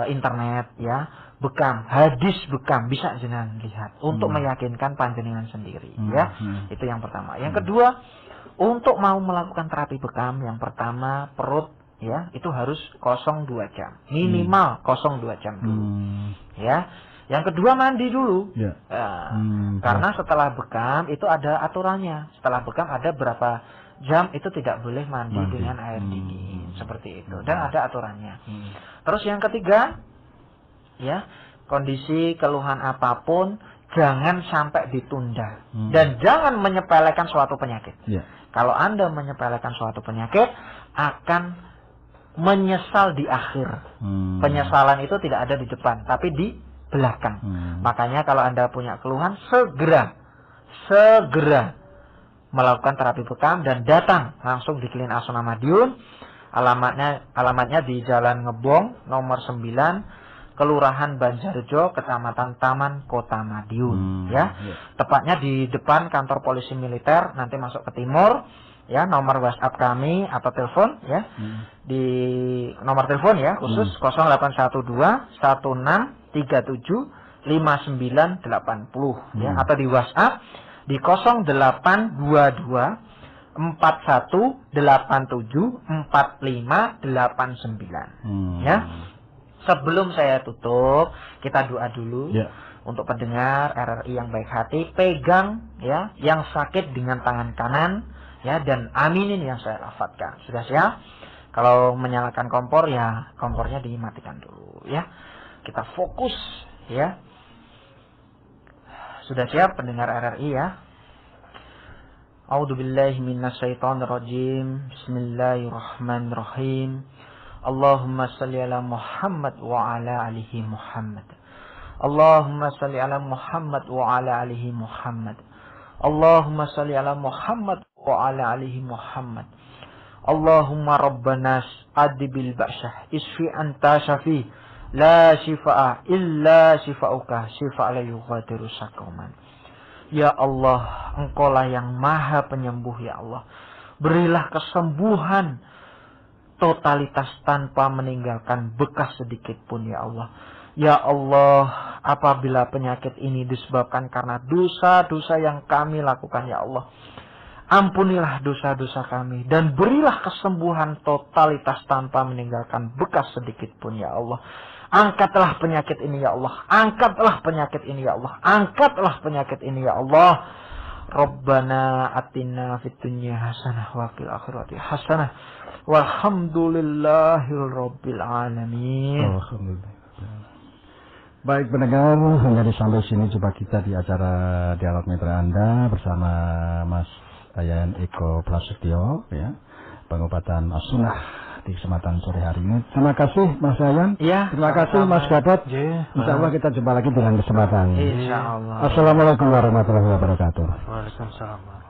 internet, ya, bekam, hadis bekam, bisa jenengan lihat untuk meyakinkan panjenengan sendiri, ya. Itu yang pertama. Yang kedua, untuk mau melakukan terapi bekam, yang pertama perut, ya, itu harus kosong 2 jam, minimal kosong 2 jam dulu, ya. Yang kedua, mandi dulu, karena setelah bekam itu ada aturannya. Setelah bekam ada berapa jam itu tidak boleh mandi dengan air dingin, seperti itu, dan ada aturannya. Terus yang ketiga, ya, kondisi keluhan apapun jangan sampai ditunda, dan jangan menyepelekan suatu penyakit. Kalau Anda menyepelekan suatu penyakit, akan menyesal di akhir. Penyesalan itu tidak ada di depan, tapi di belakang. Makanya kalau Anda punya keluhan, segera melakukan terapi bekam dan datang langsung di Klinik Asuna Madiun. Alamatnya di Jalan Ngebong nomor 9, Kelurahan Banjarjo, Kecamatan Taman, Kota Madiun. Ya, tepatnya di depan kantor polisi militer. Nanti masuk ke timur. Ya, nomor WhatsApp kami atau telepon ya. Di nomor telepon ya khusus 0812 1637 5980 ya, atau di WhatsApp di 0822 4187 4589 ya. Sebelum saya tutup, kita doa dulu untuk pendengar RRI yang baik hati. Pegang ya yang sakit dengan tangan kanan ya, dan aminin yang saya lafadzkan. Sudah siap? Kalau menyalakan kompor ya kompornya dimatikan dulu ya. Kita fokus ya. Sudah siap pendengar RRI ya? A'udzubillahi minasyaitonirrajim. Bismillahirrahmanirrahim. Allahumma salli ala Muhammad wa ala alihi Muhammad. Allahumma salli ala Muhammad wa ala alihi Muhammad. Allahumma salli ala Muhammad wa ala alihi Muhammad. Allahumma rabbana adibil ba'syah isfi anta syafi la shifa'a illa shifa'uka shifa'a la yughadiru saqaman. Ya Allah, Engkaulah yang maha penyembuh ya Allah. Berilah kesembuhan totalitas tanpa meninggalkan bekas sedikit pun ya Allah. Ya Allah, apabila penyakit ini disebabkan karena dosa-dosa yang kami lakukan ya Allah, ampunilah dosa-dosa kami dan berilah kesembuhan totalitas tanpa meninggalkan bekas sedikit pun ya Allah. Angkatlah penyakit ini ya Allah. Angkatlah penyakit ini ya Allah. Angkatlah penyakit ini ya Allah. Rabbana atina fid dunya hasanah wa fil akhirati hasanah. Walhamdulillahirabbil alamin. Alhamdulillah. Baik pendengar, hingga sampai sini jumpa kita di acara Dialog Mitra Anda bersama Mas Yayan Eko Prasetyo ya, Pengobatan As-Sunnah di kesempatan sore hari ini. Terima kasih Mas Yayan. Ya, terima kasih Mas Gatot. Insya Allah kita jumpa lagi dengan kesempatan. Insya Allah. Assalamualaikum warahmatullahi wabarakatuh. Waalaikumsalam.